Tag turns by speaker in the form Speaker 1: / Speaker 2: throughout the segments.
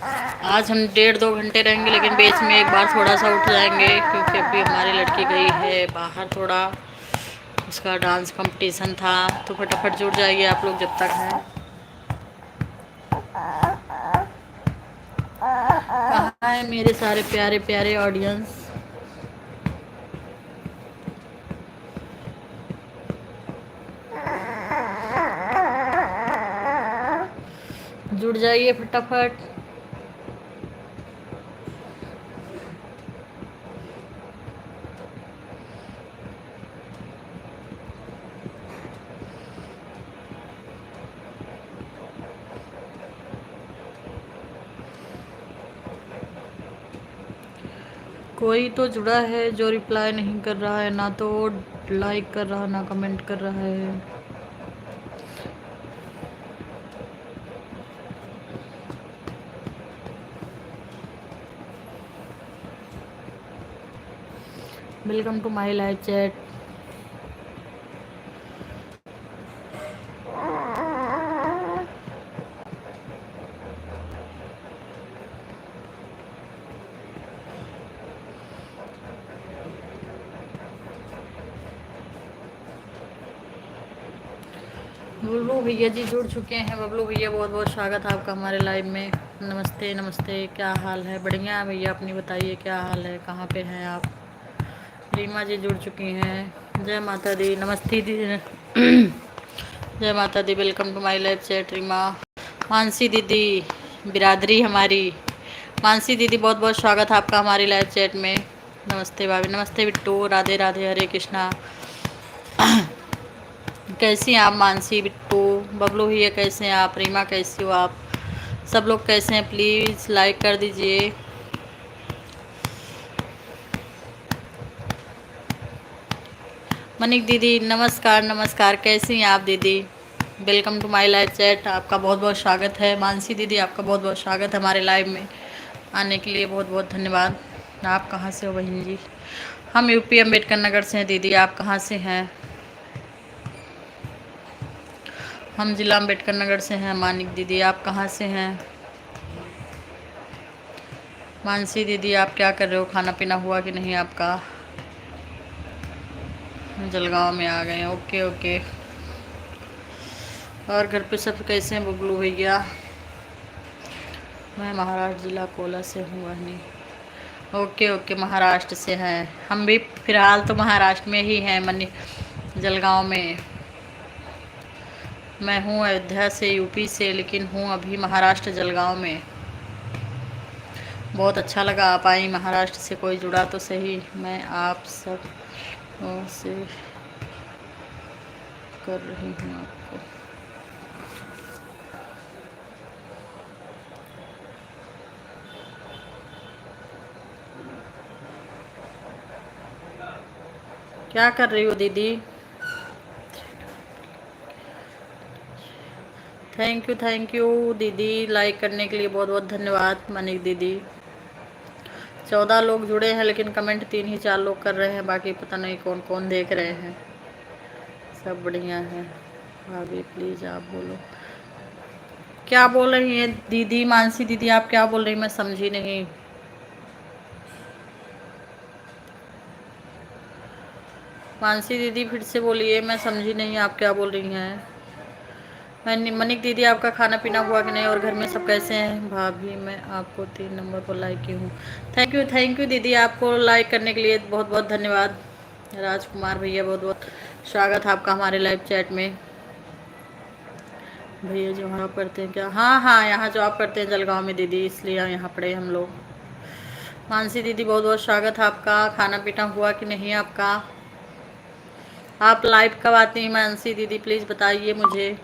Speaker 1: आज हम 1.5-2 घंटे रहेंगे, लेकिन बीच में एक बार थोड़ा सा उठ जाएंगे क्योंकि अभी हमारी लड़की गई है बाहर थोड़ा, उसका डांस कंपटीशन था, तो फटाफट जुड़ जाइए आप लोग जब तक हैं। कहाँ है मेरे सारे प्यारे प्यारे ऑडियंस? जुड़ जाइए फटाफट। कोई तो जुड़ा है जो रिप्लाई नहीं कर रहा है, ना तो लाइक कर रहा ना कमेंट कर रहा है। Welcome to my live chat. Bablu भैया जी जुड़ चुके हैं। बबलू भैया बहुत बहुत स्वागत है आपका हमारे लाइव में। नमस्ते नमस्ते, क्या हाल है? बढ़िया भैया, अपनी बताइए क्या हाल है, कहाँ पे हैं आप? रीमा जी जुड़ चुकी हैं। जय माता दी, नमस्ते दी। जय माता दी, welcome to my live chat Reema. Mansi दीदी, बिरादरी हमारी मानसी दीदी, बहुत बहुत स्वागत है आपका हमारी लाइव चैट में। नमस्ते भाभी, नमस्ते बिट्टू, राधे राधे, हरे कृष्णा। कैसी हैं आप मानसी, बिट्टू, बबलू भैया कैसे हैं आप? रीमा कैसी हो आप? सब लोग कैसे हैं? प्लीज़ लाइक कर दीजिए। मनिक दीदी नमस्कार नमस्कार, कैसी हैं आप दीदी? Welcome to my live chat, आपका बहुत बहुत स्वागत है। मानसी दीदी आपका बहुत बहुत स्वागत है हमारे लाइव में आने के लिए, बहुत बहुत धन्यवाद। आप कहाँ से हो बहन जी? हम यूपी अम्बेडकर नगर से हैं दीदी, आप कहाँ से हैं? हम जिला अम्बेडकर नगर से हैं। मानिक दीदी आप कहाँ से हैं? मानसी दीदी आप क्या कर रहे हो? खाना पीना हुआ कि नहीं आपका? जलगांव में आ गए हैं, ओके ओके। और घर पे सब कैसे हैं बबलू भैया? मैं महाराष्ट्र जिला कोला से हूँ बहनी। ओके ओके, महाराष्ट्र से हैं। हम भी फिलहाल तो महाराष्ट्र में ही हैं, मनी जलगांव में। मैं हूँ अयोध्या से, यूपी से, लेकिन हूँ अभी महाराष्ट्र जलगांव में। बहुत अच्छा लगा आप आई महाराष्ट्र से, कोई जुड़ा तो सही। मैं आप सब से कर रही हूँ आपको। क्या कर रही हो दीदी? थैंक यू दीदी, लाइक करने के लिए बहुत बहुत धन्यवाद मनिक दीदी। 14 लोग जुड़े हैं, लेकिन कमेंट 3 ही 4 लोग कर रहे हैं, बाकी पता नहीं कौन कौन देख रहे हैं। सब बढ़िया है। भाभी प्लीज़ आप बोलो, क्या बोल रही हैं दीदी? मानसी दीदी आप क्या बोल रही हैं? मैं समझी नहीं। मानसी दीदी फिर से बोलिए, मैं समझी नहीं आप क्या बोल रही हैं। मैं मनिक दीदी आपका खाना पीना हुआ कि नहीं, और घर में सब कैसे हैं? भाभी मैं आपको 3 नंबर पर लाइक की हूँ। थैंक यू दीदी, आपको लाइक करने के लिए बहुत बहुत धन्यवाद। राजकुमार भैया बहुत बहुत स्वागत है आपका हमारे लाइव चैट में। भैया जो वहाँ पढ़ते हैं क्या? हाँ हाँ, यहाँ जॉब करते हैं जलगांव में दीदी, इसलिए यहाँ पढ़े हम लोग। मानसी दीदी बहुत बहुत स्वागत है आपका। खाना पीना हुआ कि नहीं आपका? आप लाइव कब आती हैं मानसी दीदी, प्लीज़ बताइए मुझे।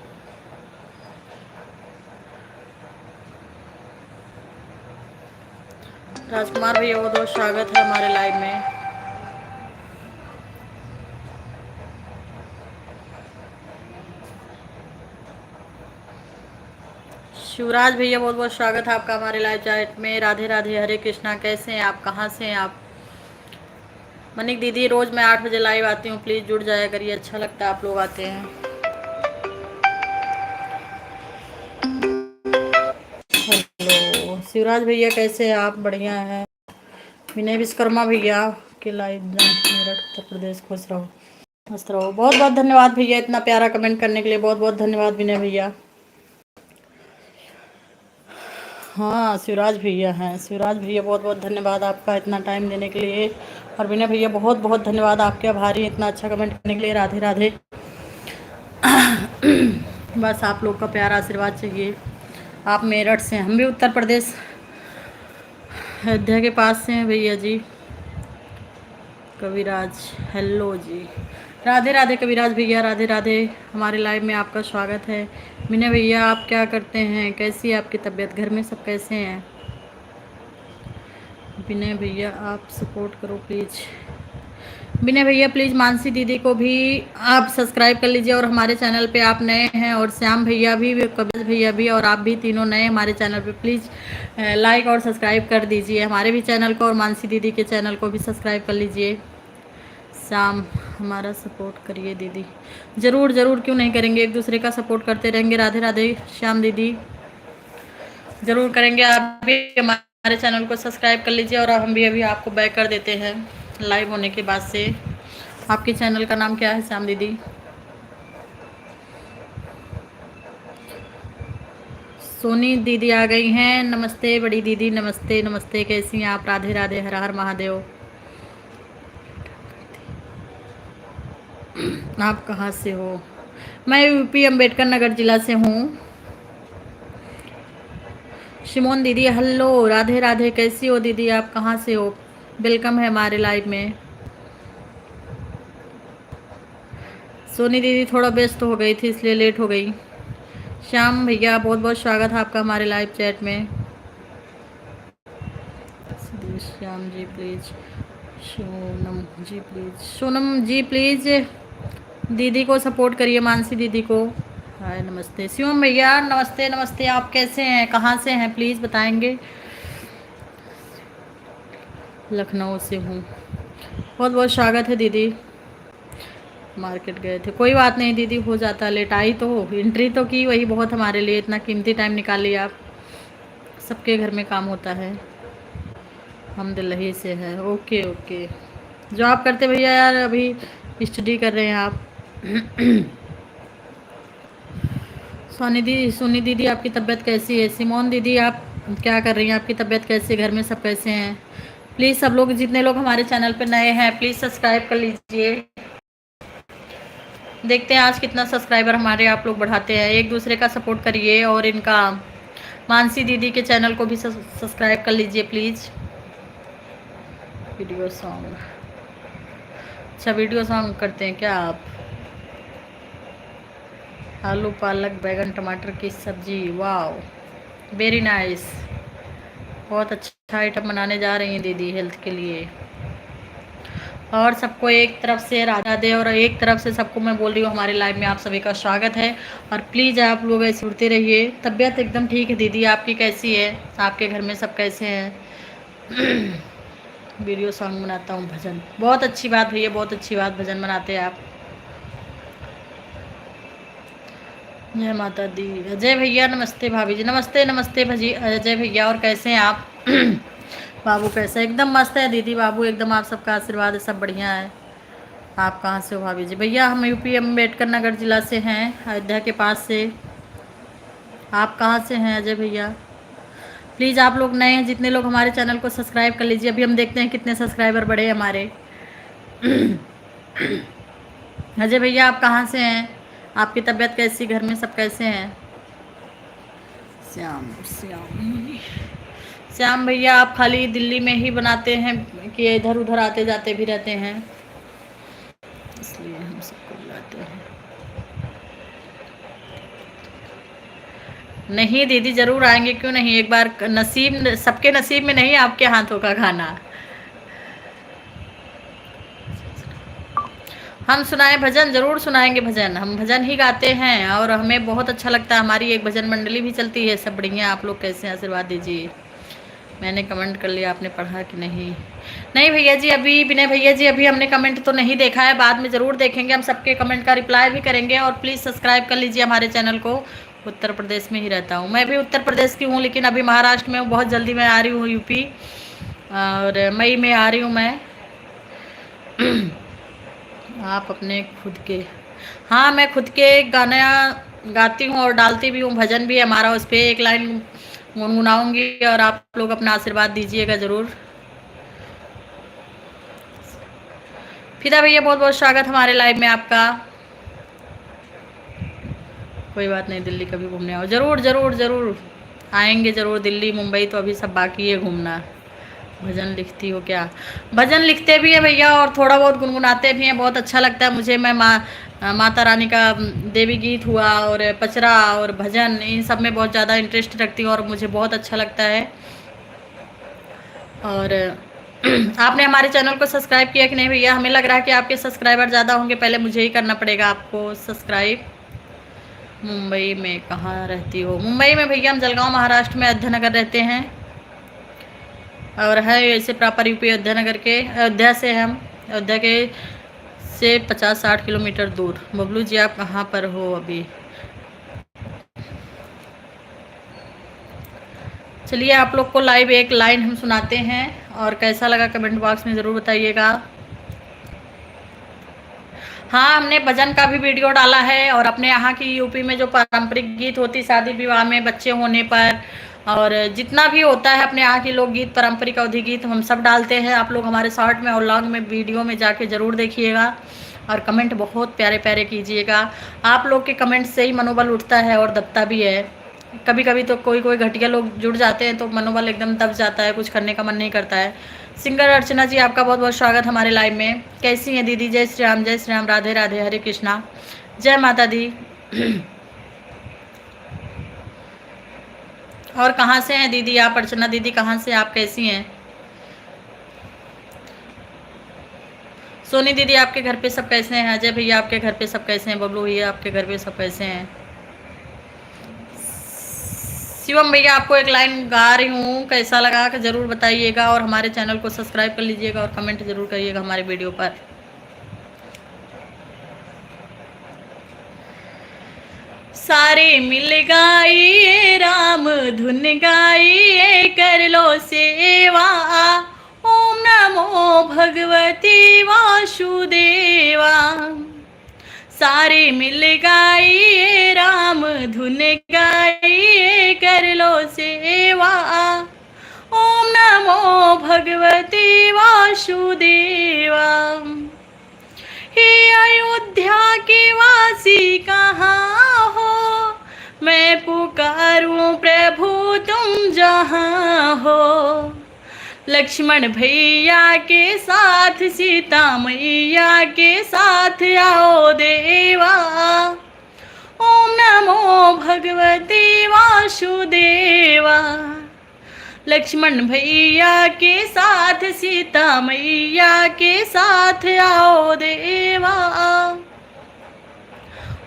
Speaker 1: राजकुमार भैया बहुत बहुत स्वागत है हमारे लाइव में। शिवराज भैया बहुत बहुत स्वागत है आपका हमारे लाइव चैट में। राधे राधे, हरे कृष्णा, कैसे हैं आप? कहाँ से हैं आप? मनिक दीदी रोज़ मैं 8 बजे लाइव आती हूँ, प्लीज़ जुड़ जाया करिए, अच्छा लगता है आप लोग आते हैं। हेलो, शिवराज भैया कैसे हैं आप? बढ़िया है। विनय विश्वकर्मा भैया के लाइव मेरठ उत्तर प्रदेश, खुश रहो मस्त रहो। बहुत बहुत धन्यवाद भैया इतना प्यारा कमेंट करने के लिए, बहुत बहुत धन्यवाद विनय भैया। हाँ शिवराज भैया हैं, शिवराज भैया बहुत बहुत धन्यवाद आपका इतना टाइम देने के लिए। और विनय भैया बहुत बहुत धन्यवाद आपके, आभारी इतना अच्छा कमेंट करने के लिए। राधे राधे। बस आप लोग का प्यारा आशीर्वाद चाहिए। आप मेरठ से, हम भी उत्तर प्रदेश अयोध्या के पास से हैं भैया जी। कविराज हेलो जी, राधे राधे कविराज भैया, राधे राधे। हमारे लाइव में आपका स्वागत है। विनय भैया आप क्या करते हैं, कैसी है आपकी तबीयत, घर में सब कैसे हैं? विनय भैया आप सपोर्ट करो प्लीज़। विनय भैया प्लीज़ मानसी दीदी को भी आप सब्सक्राइब कर लीजिए, और हमारे चैनल पे आप नए हैं, और श्याम भैया भी, कविराज भैया भी, और आप भी तीनों नए हमारे चैनल पे, प्लीज़ लाइक और सब्सक्राइब कर दीजिए हमारे भी चैनल को, और मानसी दीदी के चैनल को भी सब्सक्राइब कर लीजिए। श्याम हमारा सपोर्ट करिए दीदी। ज़रूर ज़रूर, क्यों नहीं करेंगे, एक दूसरे का सपोर्ट करते रहेंगे। राधे राधे श्याम दीदी, ज़रूर करेंगे। आप भी हमारे चैनल को सब्सक्राइब कर लीजिए, और हम भी अभी आपको बैक कर देते हैं लाइव होने के बाद से। आपके चैनल का नाम क्या है श्याम दीदी? सोनी दीदी आ गई हैं। नमस्ते बड़ी दीदी, नमस्ते नमस्ते, कैसी हैं आप? राधे राधे, हर हर महादेव। आप कहाँ से हो? मैं यूपी अम्बेडकर नगर जिला से हूँ। शिमोन दीदी हेलो, राधे राधे, कैसी हो दीदी आप, कहाँ से हो? वेलकम है हमारे लाइव में। सोनी दीदी थोड़ा व्यस्त हो गई थी इसलिए लेट हो गई। श्याम भैया बहुत बहुत स्वागत है आपका हमारे लाइव चैट में। Shyam ji please, Sonam ji please, Sonam ji please दीदी को सपोर्ट करिए, मानसी दीदी को। हाय नमस्ते शिवम भैया, नमस्ते नमस्ते, आप कैसे हैं, कहाँ से हैं प्लीज़ बताएंगे? लखनऊ से हूँ। बहुत बहुत स्वागत है दीदी। मार्केट गए थे, कोई बात नहीं दीदी, हो जाता, लेट आई तो एंट्री तो की, वही बहुत हमारे लिए, इतना कीमती टाइम निकाल लिया आप। सबके घर में काम होता है। हम दिल्ली से हैं। ओके ओके, जॉब करते भैया यार, अभी स्टडी कर रहे हैं आप। सोनी दीदी आपकी तबीयत कैसी है? सिमोन दीदी आप क्या कर रही हैं, आपकी तबीयत कैसी है, घर में सब कैसे हैं? प्लीज़ सब लोग, जितने लोग हमारे चैनल पे नए हैं, प्लीज़ सब्सक्राइब कर लीजिए। देखते हैं आज कितना सब्सक्राइबर हमारे आप लोग बढ़ाते हैं। एक दूसरे का सपोर्ट करिए, और इनका मानसी दीदी के चैनल को भी सब्सक्राइब कर लीजिए प्लीज़। वीडियो सॉन्ग, अच्छा वीडियो सॉन्ग करते हैं क्या आप? आलू पालक बैगन टमाटर की सब्जी, वाह वेरी नाइस, बहुत अच्छा आइटम बनाने जा रही हैं दीदी हेल्थ के लिए। और सबको एक तरफ से राधे राधे, और एक तरफ से सबको मैं बोल रही हूँ हमारे लाइव में आप सभी का स्वागत है। और प्लीज़ आप लोग ऐसे जुड़ते रहिए। तबीयत एकदम ठीक है दीदी, आपकी कैसी है, आपके घर में सब कैसे हैं? वीडियो सॉन्ग बनाता हूँ, भजन, बहुत अच्छी बात भैया, बहुत अच्छी बात, भजन बनाते हैं आप। जय माता दी। अजय भैया नमस्ते, भाभी जी नमस्ते नमस्ते भजी अजय भैया, और कैसे हैं आप? बाबू कैसा? एकदम मस्त है दीदी, बाबू एकदम, आप सबका आशीर्वाद है, सब बढ़िया है। आप कहाँ से हो भाभी जी? भैया हम यूपी अम्बेडकर नगर जिला से हैं, अयोध्या के पास से। आप कहाँ से हैं अजय भैया? प्लीज़ आप लोग नए हैं, जितने लोग हमारे चैनल को सब्सक्राइब कर लीजिए। अभी हम देखते हैं कितने सब्सक्राइबर बढ़े हमारे। अजय भैया आप कहाँ से हैं, आपकी तबीयत कैसी, घर में सब कैसे हैं? श्याम श्याम श्याम भैया आप खाली दिल्ली में ही बनाते हैं कि इधर उधर आते जाते भी रहते हैं, इसलिए हम सबको बुलाते हैं? नहीं दीदी ज़रूर आएंगे, क्यों नहीं, एक बार नसीब, सबके नसीब में नहीं आपके हाथों का खाना। हम सुनाए भजन, ज़रूर सुनाएंगे भजन, हम भजन ही गाते हैं, और हमें बहुत अच्छा लगता है। हमारी एक भजन मंडली भी चलती है, सब बढ़िया। आप लोग कैसे हैं, आशीर्वाद दीजिए। मैंने कमेंट कर लिया, आपने पढ़ा कि नहीं? नहीं भैया जी, अभी विनय भैया जी, अभी हमने कमेंट तो नहीं देखा है, बाद में ज़रूर देखेंगे, हम सबके कमेंट का रिप्लाई भी करेंगे। और प्लीज़ सब्सक्राइब कर लीजिए हमारे चैनल को, उत्तर प्रदेश में ही रहता हूँ। मैं भी उत्तर प्रदेश की हूँ, लेकिन अभी महाराष्ट्र में हूँ। बहुत जल्दी मैं आ रही हूँ यूपी, और मई में आ रही हूँ मैं। आप अपने खुद के, हाँ मैं खुद के गाना गाती हूँ और डालती भी हूँ, भजन भी है हमारा, उस पर एक लाइन गुनगुनाऊंगी और आप लोग अपना आशीर्वाद दीजिएगा ज़रूर। फिदा भैया बहुत बहुत स्वागत हमारे लाइव में आपका। कोई बात नहीं, दिल्ली कभी घूमने आओ, ज़रूर ज़रूर ज़रूर आएंगे ज़रूर। दिल्ली मुंबई तो अभी सब बाकी है घूमना। भजन लिखती हो क्या? भजन लिखते भी है भैया और थोड़ा बहुत गुनगुनाते भी हैं, बहुत अच्छा लगता है मुझे। मैं माता रानी का देवी गीत हुआ और पचरा और भजन, इन सब में बहुत ज़्यादा इंटरेस्ट रखती हूँ और मुझे बहुत अच्छा लगता है। और आपने हमारे चैनल को सब्सक्राइब किया कि नहीं भैया? हमें लग रहा है कि आपके सब्सक्राइबर ज़्यादा होंगे, पहले मुझे ही करना पड़ेगा आपको सब्सक्राइब। मुंबई में कहाँ रहती हो? मुंबई में भैया हम जलगांव महाराष्ट्र में अयोध्या नगर रहते हैं, और है ऐसे प्रॉपर यूपी अयोध्या नगर के, अयोध्या से हम अयोध्या के से 50-60 किलोमीटर दूर। बबलू जी आप कहाँ पर हो अभी? चलिए आप लोग को लाइव एक लाइन हम सुनाते हैं, और कैसा लगा कमेंट बॉक्स में ज़रूर बताइएगा। हाँ हमने भजन का भी वीडियो डाला है, और अपने यहाँ की यूपी में जो पारंपरिक गीत होती शादी विवाह में, बच्चे होने पर, और जितना भी होता है अपने यहाँ की लोकगीत, पारंपरिक अवधि गीत, हम सब डालते हैं। आप लोग हमारे शॉर्ट में और लॉन्ग में वीडियो में जाके ज़रूर देखिएगा, और कमेंट बहुत प्यारे प्यारे कीजिएगा। आप लोग के कमेंट से ही मनोबल उठता है और दबता भी है। कभी कभी तो कोई कोई घटिया लोग जुड़ जाते हैं तो मनोबल एकदम दब जाता है, कुछ करने का मन नहीं करता है। सिंगर अर्चना जी आपका बहुत बहुत स्वागत हमारे लाइव में। कैसी हैं दीदी? जय श्री राम, जय श्री राम, राधे राधे, हरे कृष्णा, जय माता दी। और कहाँ से हैं दीदी आप? अर्चना दीदी कहाँ से आप? कैसी हैं? सोनी दीदी आपके घर पे सब कैसे हैं? अजय भैया आपके घर पे सब कैसे हैं? बबलू भैया आपके घर पे सब कैसे हैं? शिवम भैया आपको एक लाइन गा रही हूँ, कैसा लगा कि ज़रूर बताइएगा, और हमारे चैनल को सब्सक्राइब कर लीजिएगा और कमेंट ज़रूर करिएगा हमारे वीडियो पर। सारे मिल गाइए राम धुन गाइए, कर लो सेवा, ओम नमो भगवती वासुदेवा। सारे मिल गाइए राम धुन गाइए, कर लो सेवा, ओम नमो भगवती वासुदेवा। हे अयोध्या के वासी कहाँ हो, मैं पुकारूं प्रभु तुम जहाँ हो। लक्ष्मण भैया के साथ सीता मैया के साथ आओ देवा, ओम नमो भगवते वासुदेवा। लक्ष्मण भैया के साथ सीता मैया के साथ आओ देवा,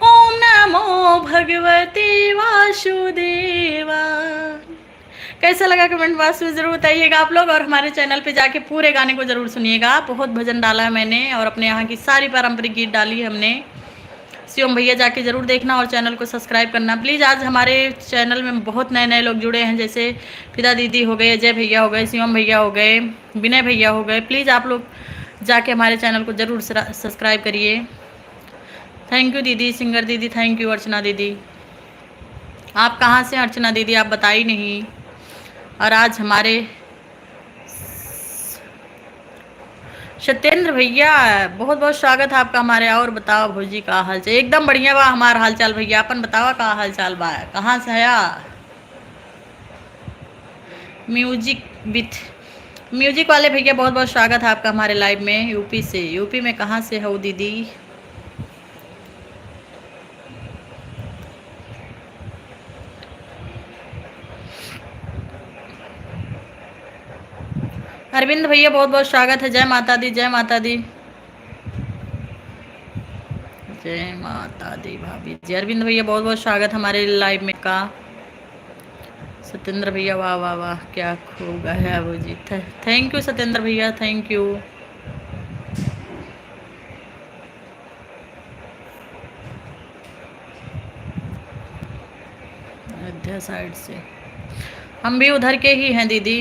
Speaker 1: ओम नमो भगवते वासुदेवा। कैसा लगा कमेंट बॉक्स में ज़रूर बताइएगा आप लोग, और हमारे चैनल पे जाके पूरे गाने को ज़रूर सुनिएगा। बहुत भजन डाला है मैंने, और अपने यहाँ की सारी पारंपरिक गीत डाली है हमने। शिवम भैया जाके ज़रूर देखना और चैनल को सब्सक्राइब करना प्लीज़। आज हमारे चैनल में बहुत नए नए लोग जुड़े हैं, जैसे फिदा दीदी हो गए, अजय भैया हो गए, शिवम भैया हो गए, विनय भैया हो गए। प्लीज़ आप लोग जाके हमारे चैनल को ज़रूर सब्सक्राइब करिए। थैंक यू दीदी, सिंगर दीदी, थैंक यू अर्चना दीदी। आप कहाँ से अर्चना दीदी? आप बताई नहीं। और आज हमारे सत्येंद्र भैया बहुत बहुत स्वागत है आपका हमारे। और बताओ भौजी का हाल चाल? एकदम बढ़िया बा हमारा हाल चाल भैया, अपन बतावा का हाल चाल बा? कहाँ से है? म्यूजिक विथ म्यूजिक वाले भैया बहुत बहुत स्वागत है आपका हमारे लाइव में। यूपी से? यूपी में कहाँ से हो दीदी? अरविंद भैया बहुत बहुत स्वागत है। जय माता दी, जय माता दी, जय माता दी भाभी जी। अरविंद भैया बहुत बहुत स्वागत हमारे लाइव में का। सत्येंद्र भैया वाह वाह वाह, क्या खो गया वो जी। थैंक यू सत्येंद्र भैया, थैंक यू। है साइड से। हम भी उधर के ही हैं दीदी।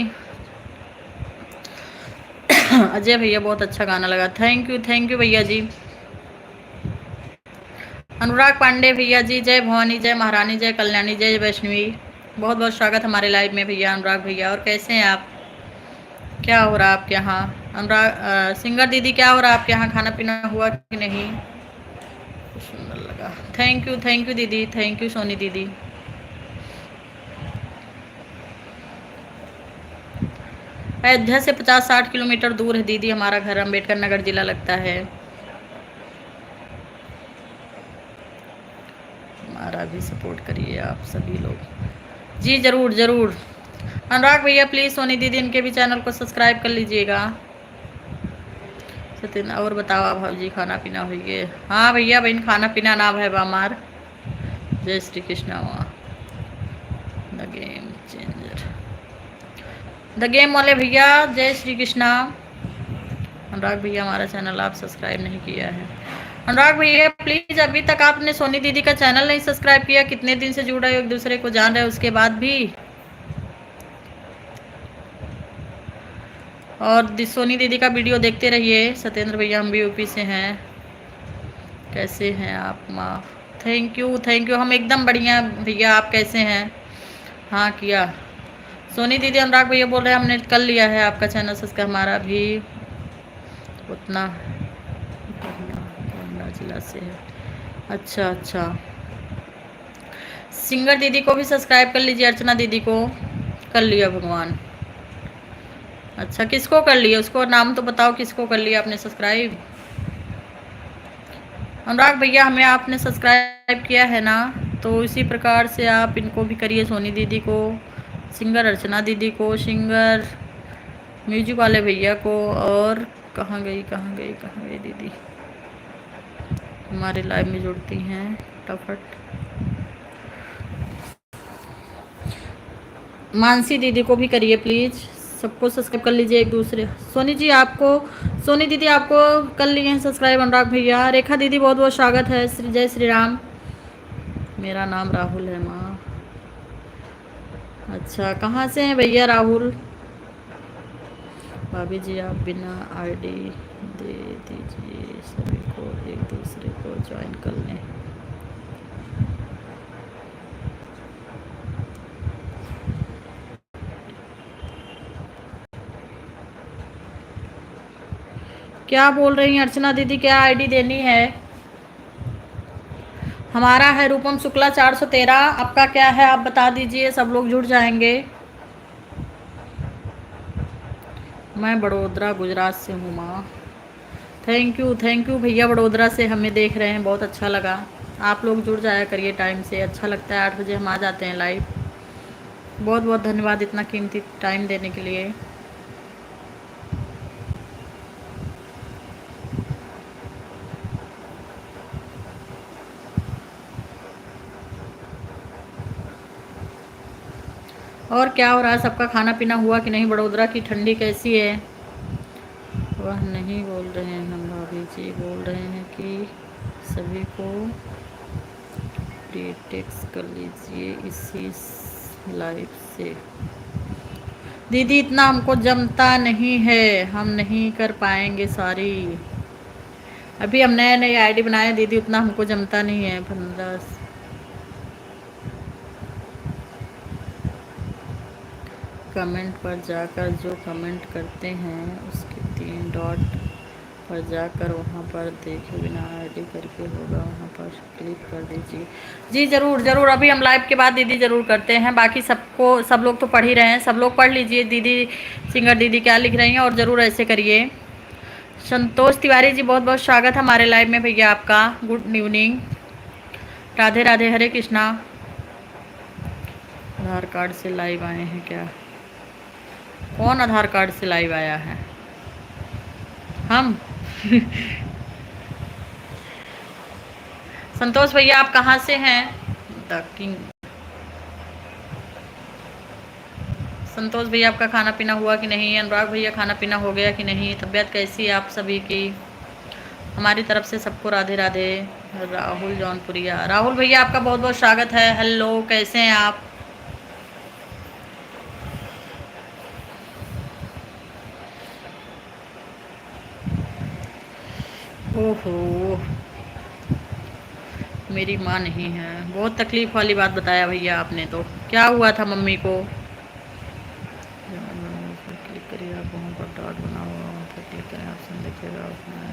Speaker 1: अजय भैया बहुत अच्छा गाना लगा, थैंक यू भैया जी। अनुराग पांडे भैया जी, जय भवानी, जय महारानी, जय कल्याणी, जय वैष्णवी, बहुत बहुत स्वागत हमारे लाइव में भैया। अनुराग भैया, और कैसे हैं आप? क्या हो रहा है आपके यहाँ? अनुराग सिंगर दीदी, क्या हो रहा है आपके यहाँ? खाना पीना हुआ कि नहीं? सुंदर लगा, थैंक यू दीदी, थैंक यू सोनी दीदी। अयोध्या से 50-60 किलोमीटर दूर है दीदी हमारा घर, अम्बेडकर नगर जिला लगता है। हमारा भी सपोर्ट करिए आप सभी लोग जी, जरूर जरूर। अनुराग भैया प्लीज सोनी दीदी इनके भी चैनल को सब्सक्राइब कर लीजिएगा। सत्यन, और बताओ भाजी, खाना पीना हुई है? हाँ भैया बहन, खाना पीना ना है बामार। जय Shri Krishna. The game changer, the game वाले भैया, जय श्री कृष्णा। अनुराग भैया हमारा चैनल आप सब्सक्राइब नहीं किया है। अनुराग भैया प्लीज, अभी तक आपने सोनी दीदी का चैनल नहीं सब्सक्राइब किया? कितने दिन से जुड़ रहे हो, एक दूसरे को जान रहे हो उसके बाद भी। और सोनी दीदी का वीडियो देखते रहिए। सत्येंद्र भैया, हम भी यूपी से हैं, कैसे हैं आप? माँ थैंक यू, हम एकदम बढ़िया भैया, आप कैसे हैं? हाँ किया सोनी दीदी। अनुराग भैया बोल रहे हैं हमने कर लिया है आपका चैनल सब्सक्राइब, हमारा भी उतना जिला से है। अच्छा अच्छा, सिंगर दीदी को भी सब्सक्राइब कर लीजिए, अर्चना दीदी को। कर लिया भगवान। अच्छा, किसको कर लिया? उसको नाम तो बताओ, किसको कर लिया आपने सब्सक्राइब? अनुराग भैया, हमें आपने सब्सक्राइब किया है ना, तो इसी प्रकार से आप इनको भी करिए, सोनी दीदी को, सिंगर अर्चना दीदी को, सिंगर म्यूजिक वाले भैया को। और कहाँ गई दीदी हमारे लाइव में जुड़ती हैं फटाफट? मानसी दीदी को भी करिए प्लीज़, सबको सब्सक्राइब कर लीजिए एक दूसरे। सोनी जी आपको, सोनी दीदी आपको कर लिए हैं सब्सक्राइब अनुराग भैया। रेखा दीदी बहुत बहुत स्वागत है। जय श्री राम। मेरा नाम राहुल है माँ। अच्छा, कहाँ से हैं भैया राहुल? भाभी जी आप बिना आईडी दे दीजिए, सभी को एक दूसरे को ज्वाइन कर लें। क्या बोल रही हैं अर्चना दीदी, क्या आईडी देनी है? हमारा है रूपम शुक्ला 413, आपका क्या है आप बता दीजिए, सब लोग जुड़ जाएंगे। मैं बड़ोदरा गुजरात से हूँ माँ। थैंक यू भैया, बड़ोदरा से हमें देख रहे हैं, बहुत अच्छा लगा। आप लोग जुड़ जाया करिए टाइम से, अच्छा लगता है। 8 बजे हम आ जाते हैं लाइव। बहुत बहुत धन्यवाद इतना कीमती टाइम देने के लिए। और क्या हो रहा है? सबका खाना पीना हुआ कि नहीं? बड़ोदरा की ठंडी कैसी है? वह नहीं बोल रहे हैं हम, भाभी जी बोल रहे हैं कि सभी को टेक्स्ट कर लीजिए इसी लाइव से। दीदी इतना हमको जमता नहीं है, हम नहीं कर पाएंगे सारी। अभी हम नए नए आईडी बनाए दीदी, उतना हमको जमता नहीं है। 15 कमेंट पर जाकर जो कमेंट करते हैं उसके 3 डॉट पर जाकर वहाँ पर देखे बिना आईडी करके होगा, वहाँ पर क्लिक कर दीजिए। जी जरूर जरूर, अभी हम लाइव के बाद दीदी ज़रूर करते हैं। बाकी सबको, सब लोग तो पढ़ ही रहे हैं, सब लोग पढ़ लीजिए दीदी, सिंगर दीदी क्या लिख रही हैं, और ज़रूर ऐसे करिए। संतोष तिवारी जी बहुत बहुत स्वागत है हमारे लाइव में भैया आपका। गुड इवनिंग, राधे राधे, हरे कृष्णा। आधार कार्ड से लाइव आए हैं क्या? कौन आधार कार्ड से लाइव आया है? हम संतोष भैया आप कहाँ से हैं? The king. संतोष भैया आपका खाना पीना हुआ कि नहीं? अनुराग भैया खाना पीना हो गया कि नहीं? तबीयत कैसी है आप सभी की? हमारी तरफ से सबको राधे राधे। राहुल जौनपुरिया, राहुल भैया आपका बहुत बहुत स्वागत है। हेलो, कैसे हैं आप? ओहो, मेरी माँ नहीं है। बहुत तकलीफ वाली बात बताया भैया आपने। तो क्या हुआ था मम्मी को? क्लिक करिए, आप वहाँ पर डॉट बना हुआ वहाँ पर क्लिक करें, ऑप्शन देखिएगा उसमें।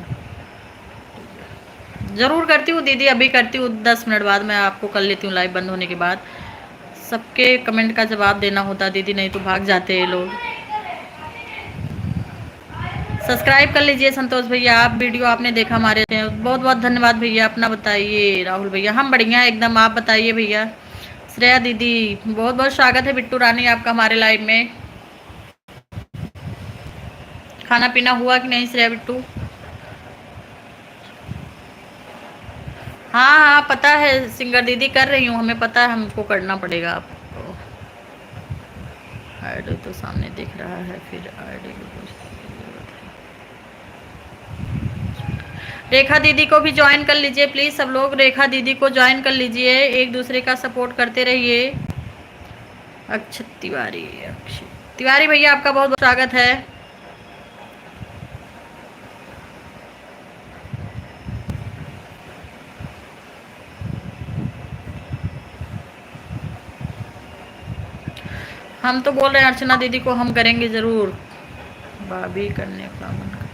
Speaker 1: ज़रूर करती हूँ दीदी, अभी करती हूँ 10 मिनट बाद। मैं आपको कर लेती हूँ लाइव बंद होने के बाद। सबके कमेंट का जवाब देना होता दीदी, नहीं तो भाग जाते हैं लोग। सब्सक्राइब कर लीजिए संतोष भैया, आप वीडियो आपने देखा हमारे से, बहुत बहुत धन्यवाद भैया। अपना बताइए राहुल भैया। हम बढ़िया एकदम, आप बताइए भैया। श्रेया दीदी बहुत बहुत स्वागत है। बिट्टू रानी आपका हमारे लाइव में। खाना पीना हुआ कि नहीं श्रेया बिट्टू? हाँ हाँ पता है, सिंगर दीदी कर रही हूँ, हमें पता है, हमको करना पड़ेगा आपको। आईडी तो सामने दिख रहा है, फिर आईडी रेखा दीदी को भी ज्वाइन कर लीजिए प्लीज़ सब लोग। रेखा दीदी को ज्वाइन कर लीजिए, एक दूसरे का सपोर्ट करते रहिए। अक्षत तिवारी, अक्षत तिवारी भैया आपका बहुत बहुत स्वागत है। हम तो बोल रहे हैं अर्चना दीदी को हम करेंगे ज़रूर। भाभी करने का मन करता है।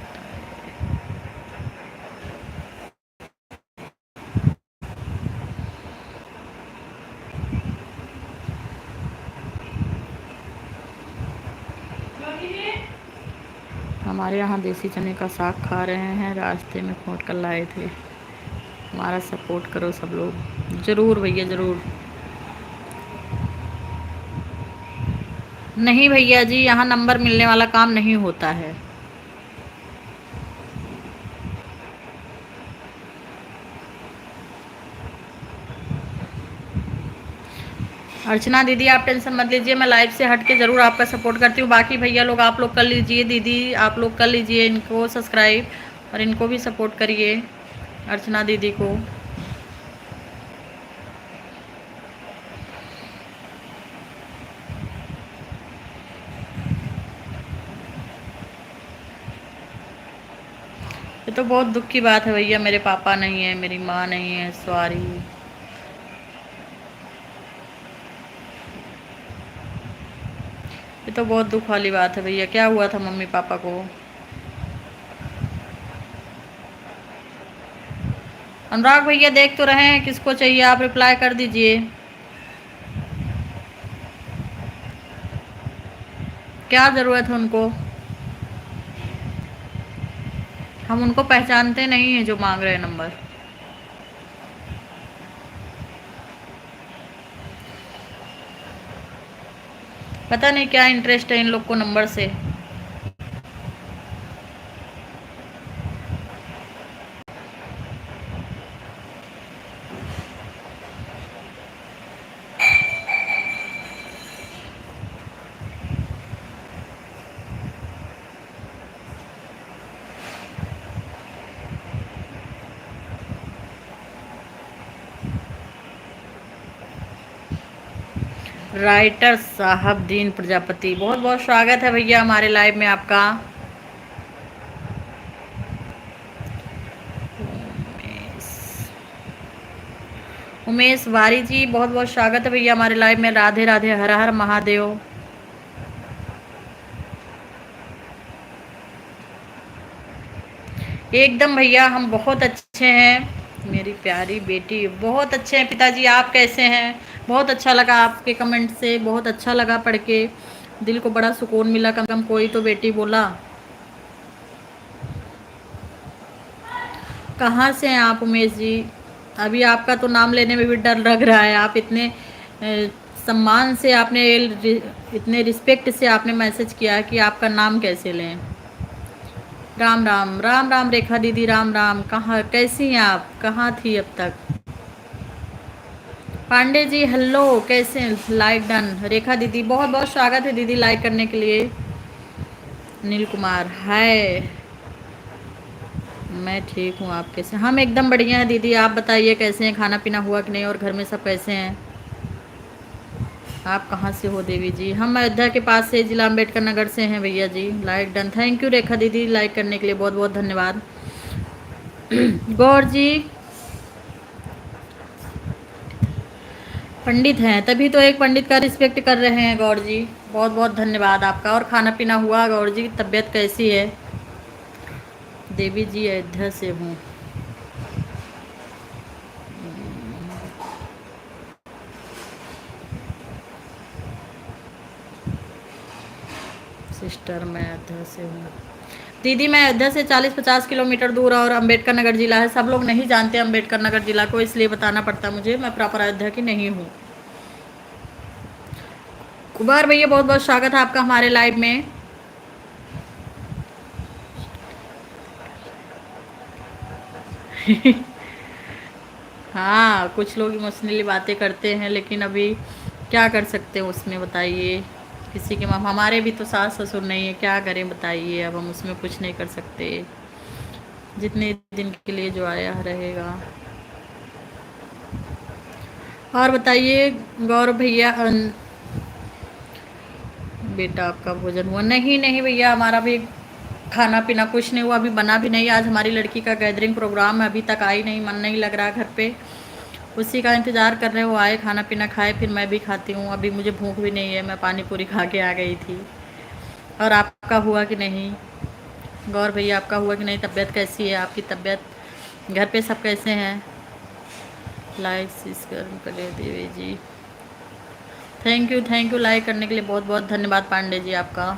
Speaker 1: हमारे यहाँ देसी चने का साग खा रहे हैं, रास्ते में खोट कर लाए थे। हमारा सपोर्ट करो सब लोग, ज़रूर भैया ज़रूर। नहीं भैया जी, यहाँ नंबर मिलने वाला काम नहीं होता है। अर्चना दीदी आप टेंशन मत लीजिए, मैं लाइव से हट के ज़रूर आपका सपोर्ट करती हूँ। बाकी भैया लोग आप लोग कर लीजिए, दीदी आप लोग कर लीजिए इनको सब्सक्राइब, और इनको भी सपोर्ट करिए, अर्चना दीदी को। ये तो बहुत दुख की बात है भैया, मेरे पापा नहीं है, मेरी माँ नहीं है, सॉरी। ये तो बहुत दुख वाली बात है भैया। क्या हुआ था मम्मी पापा को? अनुराग भैया देख तो रहे हैं, किसको चाहिए आप रिप्लाई कर दीजिए। क्या ज़रूरत है उनको? हम उनको पहचानते नहीं हैं जो मांग रहे हैं नंबर। पता नहीं क्या इंटरेस्ट है इन लोग को नंबर से। राइटर साहब दीन प्रजापति बहुत बहुत स्वागत है भैया हमारे लाइव में आपका। उमेश वारी जी बहुत बहुत स्वागत है भैया हमारे लाइव में। राधे राधे, हर हर महादेव। एकदम भैया हम बहुत अच्छे हैं। मेरी प्यारी बेटी बहुत अच्छे हैं। पिताजी आप कैसे हैं? बहुत अच्छा लगा आपके कमेंट से, बहुत अच्छा लगा पढ़ के, दिल को बड़ा सुकून मिला। कम कम कोई तो बेटी बोला। कहाँ से हैं आप उमेश जी? अभी आपका तो नाम लेने में भी डर लग रहा है। आप इतने सम्मान से आपने, इतने रिस्पेक्ट से आपने मैसेज किया कि आपका नाम कैसे लें। राम राम, राम राम रेखा दीदी, राम राम। कहाँ कैसी हैं आप? कहाँ थी अब तक? पांडे जी हेलो, कैसे हैं? Like done. रेखा दीदी बहुत बहुत स्वागत है दीदी लाइक करने के लिए। अनिल कुमार हाय, मैं ठीक हूँ, आप कैसे? हम एकदम बढ़िया हैं दीदी, आप बताइए कैसे हैं? खाना पीना हुआ कि नहीं? और घर में सब कैसे हैं? आप कहाँ से हो देवी जी? हम अयोध्या के पास से, जिला अम्बेडकर नगर से हैं भैया जी। लाइक डन, थैंक यू रेखा दीदी लाइक करने के लिए, बहुत बहुत धन्यवाद। गौर जी पंडित हैं, तभी तो एक पंडित का रिस्पेक्ट कर रहे हैं गौर जी। बहुत बहुत धन्यवाद आपका। और खाना पीना हुआ गौर जी? तबीयत कैसी है? देवी जी अयोध्या से हूँ। सिस्टर मैं अयोध्या से हूँ। दीदी मैं अयोध्या से 40-50 किलोमीटर दूर और अंबेडकर नगर जिला है। सब लोग नहीं जानते अंबेडकर नगर जिला को, इसलिए बताना पड़ता मुझे। मैं प्रॉपर अयोध्या की नहीं हूँ। कुमार भैया बहुत बहुत स्वागत है आपका हमारे लाइव में। हाँ, कुछ लोग इमोशनली बातें करते हैं, लेकिन अभी क्या कर सकते हैं उसमें बताइए। किसी के हमारे भी तो सास ससुर नहीं है, क्या करें बताइए। अब हम उसमें कुछ नहीं कर सकते। जितने दिन के लिए जो आया रहेगा। और बताइए गौरव भैया, बेटा आपका भोजन हुआ? नहीं नहीं भैया, हमारा भी खाना पीना कुछ नहीं हुआ, अभी बना भी नहीं। आज हमारी लड़की का गैदरिंग प्रोग्राम है, अभी तक आई नहीं, मन नहीं लग रहा घर पे। उसी का इंतज़ार कर रहे हैं, वो आए खाना पीना खाए, फिर मैं भी खाती हूँ। अभी मुझे भूख भी नहीं है, मैं पानी पूरी खा के आ गई थी। और आपका हुआ कि नहीं गौर भैया? आपका हुआ कि नहीं? तबीयत कैसी है आपकी? तबीयत, घर पे सब कैसे हैं? लाइक सब्सक्राइब करिए देवी जी। थैंक यू लाइक करने के लिए बहुत बहुत धन्यवाद पांडे जी आपका।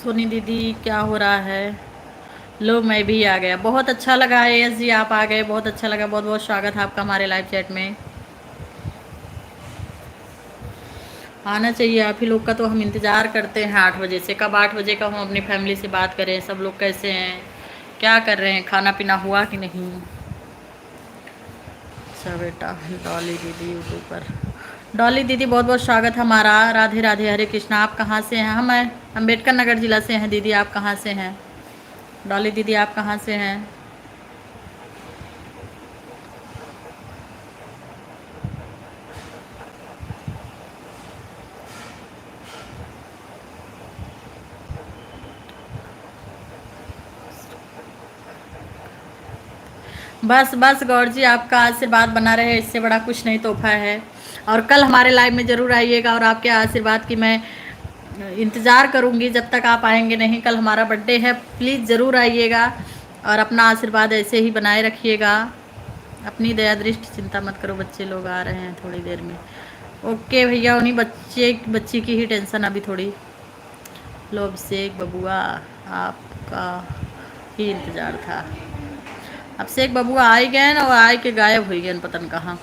Speaker 1: सोनी दीदी क्या हो रहा है? लो मैं भी आ गया, बहुत अच्छा लगा है। यस जी आप आ गए, बहुत अच्छा लगा। बहुत बहुत स्वागत है आपका हमारे लाइव चैट में। आना चाहिए आप ही लोग का, तो हम इंतज़ार करते हैं 8 बजे से। कब 8 बजे का हम अपनी फैमिली से बात करें, सब लोग कैसे हैं, क्या कर रहे हैं, खाना पीना हुआ कि नहीं। अच्छा बेटा, डॉली दीदी यूट्यूब पर। डॉली दीदी बहुत बहुत स्वागत है हमारा। राधे राधे, हरे कृष्णा। आप कहाँ से हैं? हम अम्बेडकर नगर जिला से हैं। दीदी आप कहाँ से हैं? डॉली दीदी आप कहाँ से हैं? बस बस गौर जी, आपका आशीर्वाद बना रहे, इससे बड़ा कुछ नहीं तोहफा है। और कल हमारे लाइव में ज़रूर आइएगा, और आपके आशीर्वाद की मैं इंतज़ार करूँगी जब तक आप आएंगे नहीं। कल हमारा बर्थडे है, प्लीज़ ज़रूर आइएगा और अपना आशीर्वाद ऐसे ही बनाए रखिएगा। अपनी दया दृष्टि चिंता मत करो। बच्चे लोग आ रहे हैं थोड़ी देर में। ओके भैया, उन्हीं बच्ची की ही टेंशन अभी थोड़ी। लो अभिषेक बबुआ, आपका ही इंतज़ार था। अभिषेक बबुआ आ ही गए ना, और आए के गायब हो गए पता नहीं कहाँ।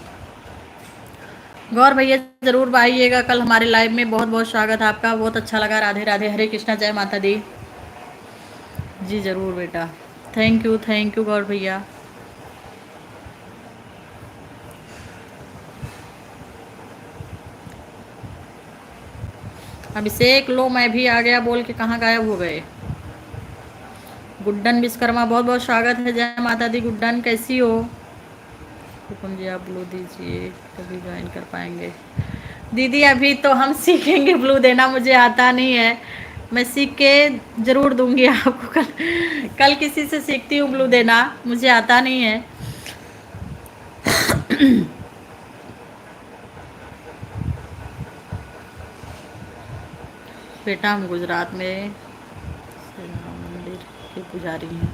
Speaker 1: गौर भैया ज़रूर आइएगा कल हमारे लाइव में। बहुत बहुत स्वागत है आपका, बहुत अच्छा लगा। राधे राधे, हरे कृष्णा, जय माता दी। जी ज़रूर बेटा, थैंक यू गौर भैया। अभिषेक लो मैं भी आ गया बोल के कहाँ गायब हो गए। गुड्डन विश्वकर्मा बहुत बहुत स्वागत है। जय माता दी। गुड्डन कैसी हो? हुकुम जी आप ब्लू दीजिए, तभी ज्वाइन कर पाएंगे। दीदी अभी तो हम सीखेंगे ब्लू देना, मुझे आता नहीं है। मैं सीख के ज़रूर दूंगी आपको। कल किसी से सीखती हूँ ब्लू देना, मुझे आता नहीं है। बेटा हम गुजरात में मंदिर के पुजारी हैं।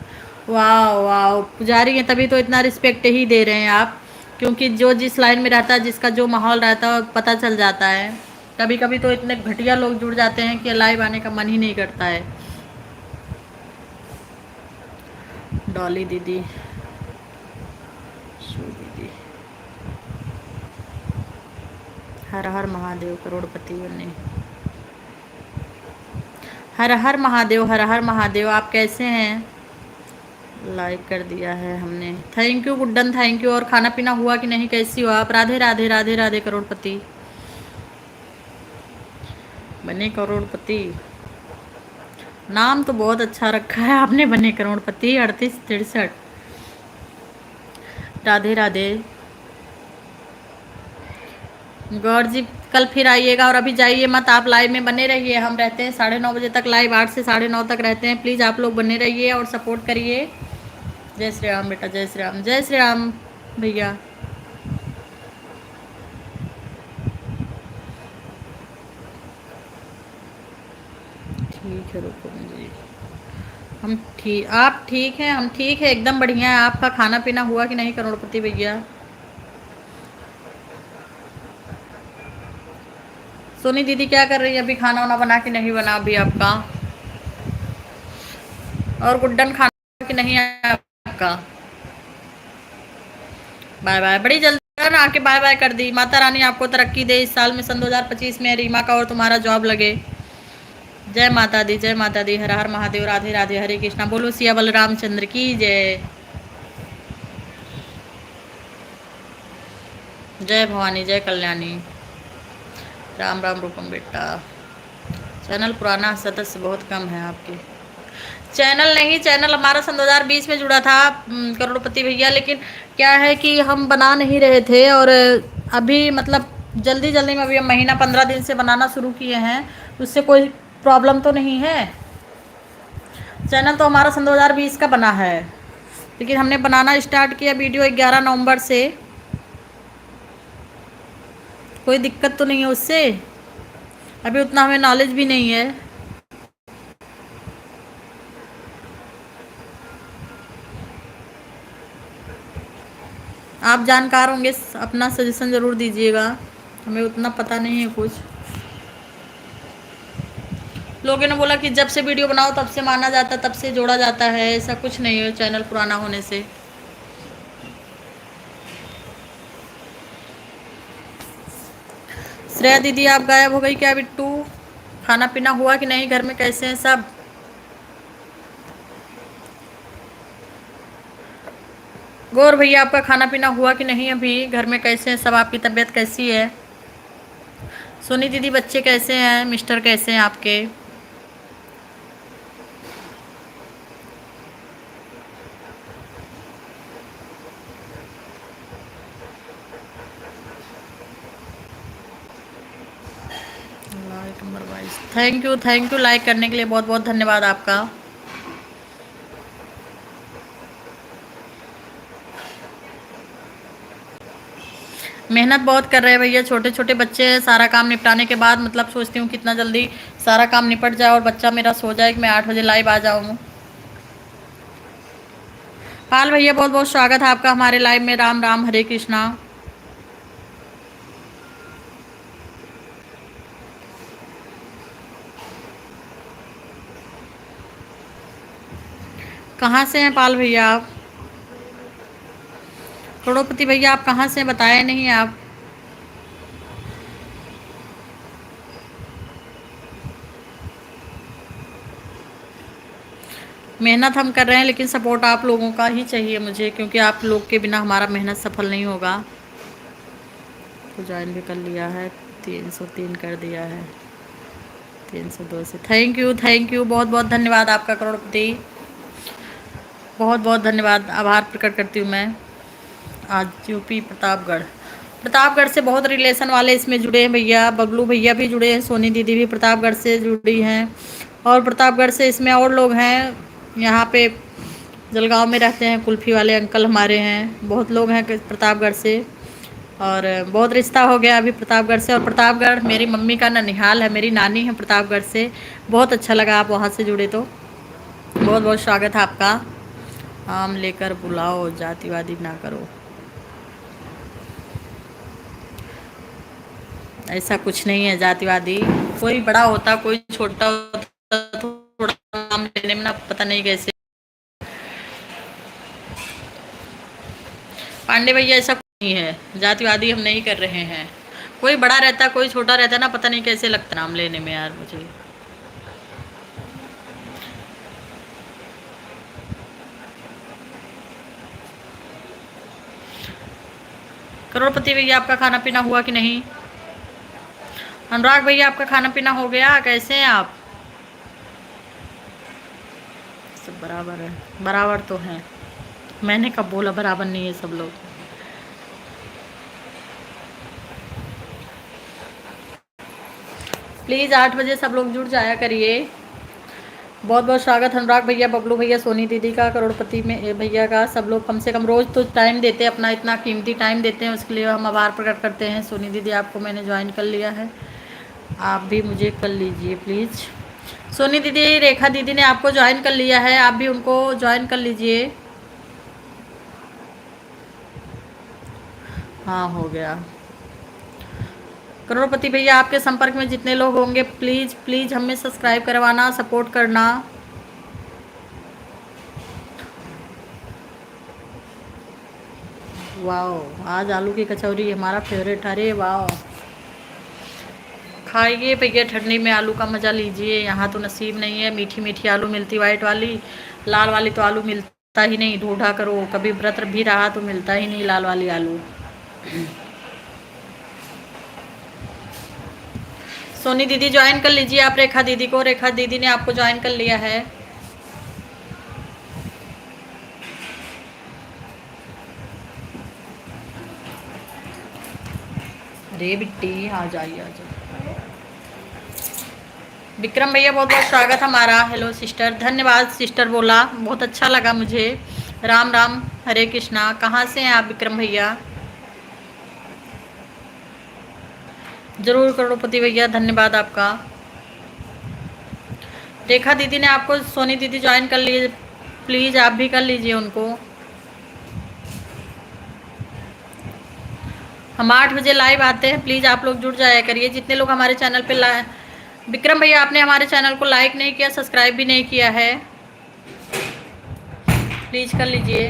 Speaker 1: वाह वाह, पुजारी हैं तभी तो इतना रिस्पेक्ट ही दे रहे हैं आप। क्योंकि जो जिस लाइन में रहता है, जिसका जो माहौल रहता है, पता चल जाता है। कभी कभी तो इतने घटिया लोग जुड़ जाते हैं कि लाइव आने का मन ही नहीं करता है। डॉली दीदी, शू दीदी, हर हर महादेव, करोड़पति बने। हर हर महादेव, हर हर महादेव। आप कैसे हैं? लाइक कर दिया है हमने। Thank you Guddan, thank you. और खाना पीना हुआ कि नहीं? कैसी हो आप? राधे राधे, राधे राधे। करोड़पति बने, करोड़पति। नाम तो बहुत अच्छा रखा है आपने, बने करोड़पति। 38-63। राधे राधे। गौर जी कल फिर आइएगा, और अभी जाइए मत, आप लाइव में बने रहिए। हम रहते हैं 9:30 बजे तक लाइव, 8 से 9:30 तक रहते हैं। प्लीज़ आप लोग बने रहिए और सपोर्ट करिए। जय श्री राम बेटा, जय श्री राम, जय श्री राम भैया। ठीक है, रुको जी। हम ठीक, आप ठीक हैं, हम ठीक है, एकदम बढ़िया है। आपका खाना पीना हुआ कि नहीं करोड़पति भैया? सोनी दीदी क्या कर रही है अभी? खाना वाना बना कि नहीं बना अभी आपका? और गुड्डन खाना कि नहीं है आपका? बाय बाय, बड़ी जल्दी ना आके बाय बाय कर दी। माता रानी आपको तरक्की दे इस साल में, सन 2025 में रीमा का और तुम्हारा जॉब लगे। जय माता दी, जय माता दी। हर हर महादेव, राधे राधे, हरे कृष्णा। बोलो सिया बलरामचंद्र की जय। जय भवानी, जय कल्याणी। राम राम रूपम बेटा। चैनल पुराना सदस्य बहुत कम है आपके। चैनल नहीं, चैनल हमारा सन 2020 में जुड़ा था करोड़पति भैया, लेकिन क्या है कि हम बना नहीं रहे थे, और अभी मतलब जल्दी जल्दी में, अभी हम महीना 15 दिन से बनाना शुरू किए हैं। उससे कोई प्रॉब्लम तो नहीं है। चैनल तो हमारा सन 2020 का बना है, लेकिन हमने बनाना स्टार्ट किया वीडियो 11 नवंबर से। कोई दिक्कत तो नहीं है उससे? अभी उतना हमें नॉलेज भी नहीं है। आप जानकार होंगे, अपना सजेशन ज़रूर दीजिएगा, हमें उतना पता नहीं है कुछ। लोगों ने बोला कि जब से वीडियो बनाओ तब से माना जाता, तब से जोड़ा जाता है। ऐसा कुछ नहीं है चैनल पुराना होने से। श्रेया दीदी आप गायब हो गई क्या बिट्टू? खाना पीना हुआ कि नहीं? घर में कैसे हैं सब? गौर भैया आपका खाना पीना हुआ कि नहीं अभी? घर में कैसे हैं सब? आपकी तबीयत कैसी है? सोनी दीदी बच्चे कैसे हैं? मिस्टर कैसे हैं आपके? Like number 22, thank you like करने के लिए, बहुत बहुत धन्यवाद आपका। मेहनत बहुत कर रहे हैं भैया, छोटे छोटे बच्चे हैं। सारा काम निपटाने के बाद मतलब सोचती हूँ कितना जल्दी सारा काम निपट जाए और बच्चा मेरा सो जाए कि मैं 8 बजे लाइव आ जाऊँ। पाल भैया बहुत बहुत स्वागत है आपका हमारे लाइव में। राम राम, हरे कृष्णा। कहाँ से हैं पाल भैया आप? करोड़पति भैया आप कहाँ से हैं, बताए नहीं आप। मेहनत हम कर रहे हैं, लेकिन सपोर्ट आप लोगों का ही चाहिए मुझे, क्योंकि आप लोग के बिना हमारा मेहनत सफल नहीं होगा। तो ज्वाइन भी कर लिया है, 303 कर दिया है, 302 से। थैंक यू बहुत बहुत धन्यवाद आपका करोड़पति, बहुत बहुत धन्यवाद, आभार प्रकट करती हूँ मैं। आज यूपी प्रतापगढ़ से बहुत रिलेशन वाले इसमें जुड़े हैं भैया। बबलू भैया भी जुड़े हैं, सोनी दीदी भी प्रतापगढ़ से जुड़ी हैं, और प्रतापगढ़ से इसमें और लोग हैं। यहाँ पे जलगांव में रहते हैं कुल्फ़ी वाले अंकल हमारे हैं, बहुत लोग हैं प्रतापगढ़ से, और बहुत रिश्ता हो गया अभी प्रतापगढ़ से। और प्रतापगढ़ मेरी मम्मी का ननिहाल है, मेरी नानी है प्रतापगढ़ से। बहुत अच्छा लगा आप वहाँ से जुड़े, तो बहुत बहुत स्वागत है आपका। आम लेकर बुलाओ, जातिवादी ना करो। ऐसा कुछ नहीं है जातिवादी, कोई बड़ा होता कोई छोटा होता, थोड़ा नाम लेने में ना पता नहीं कैसे। पांडे भैया ऐसा कुछ नहीं है, जातिवादी हम नहीं कर रहे हैं। कोई बड़ा रहता कोई छोटा रहता ना, पता नहीं कैसे लगता नाम लेने में यार मुझे। करोड़पति भैया आपका खाना पीना हुआ कि नहीं? अनुराग भैया आपका खाना पीना हो गया? कैसे हैं आप? सब बराबर है, बराबर तो है। मैंने कब बोला बराबर नहीं है सब लोग? प्लीज़ 8 बजे सब लोग जुड़ जाया करिए। बहुत बहुत स्वागत अनुराग भैया, बबलू भैया, सोनी दीदी का, करोड़पति में भैया का। सब लोग कम से कम रोज़ तो टाइम देते हैं, अपना इतना कीमती टाइम देते हैं, उसके लिए हम आभार प्रकट करते हैं। सोनी दीदी आपको मैंने ज्वाइन कर लिया है, आप भी मुझे कर लीजिए प्लीज़। सोनी दीदी, रेखा दीदी ने आपको ज्वाइन कर लिया है, आप भी उनको ज्वाइन कर लीजिए। हाँ हो गया। करोड़पति भैया, आपके संपर्क में जितने लोग होंगे प्लीज़ प्लीज़ हमें सब्सक्राइब करवाना, सपोर्ट करना। वाह, आज आलू की कचौरी हमारा फेवरेट। अरे वाह, खाइए भैया, ठंडी में आलू का मज़ा लीजिए। यहाँ तो नसीब नहीं है, मीठी मीठी आलू मिलती, वाइट वाली। लाल वाली तो आलू मिलता ही नहीं, ढूंढा करो, कभी व्रत भी रहा तो मिलता ही नहीं लाल वाली आलू। सोनी दीदी ज्वाइन कर लीजिए आप रेखा दीदी को, रेखा दीदी ने आपको ज्वाइन कर लिया है। अरे बिट्टी, आ जाइए आ जाइए। विक्रम भैया, बहुत बहुत स्वागत हमारा। हेलो सिस्टर, धन्यवाद सिस्टर बोला, बहुत अच्छा लगा मुझे। राम राम, हरे कृष्णा। कहाँ से हैं आप विक्रम भैया? जरूर करोड़पति भैया, धन्यवाद आपका। रेखा दीदी ने आपको, सोनी दीदी ज्वाइन कर लिए, प्लीज़ आप भी कर लीजिए उनको। हम 8 बजे लाइव आते हैं, प्लीज़ आप लोग जुड़ जाया करिए। जितने लोग हमारे चैनल पे विक्रम भैया, आपने हमारे चैनल को लाइक नहीं किया, सब्सक्राइब भी नहीं किया है, प्लीज़ कर लीजिए।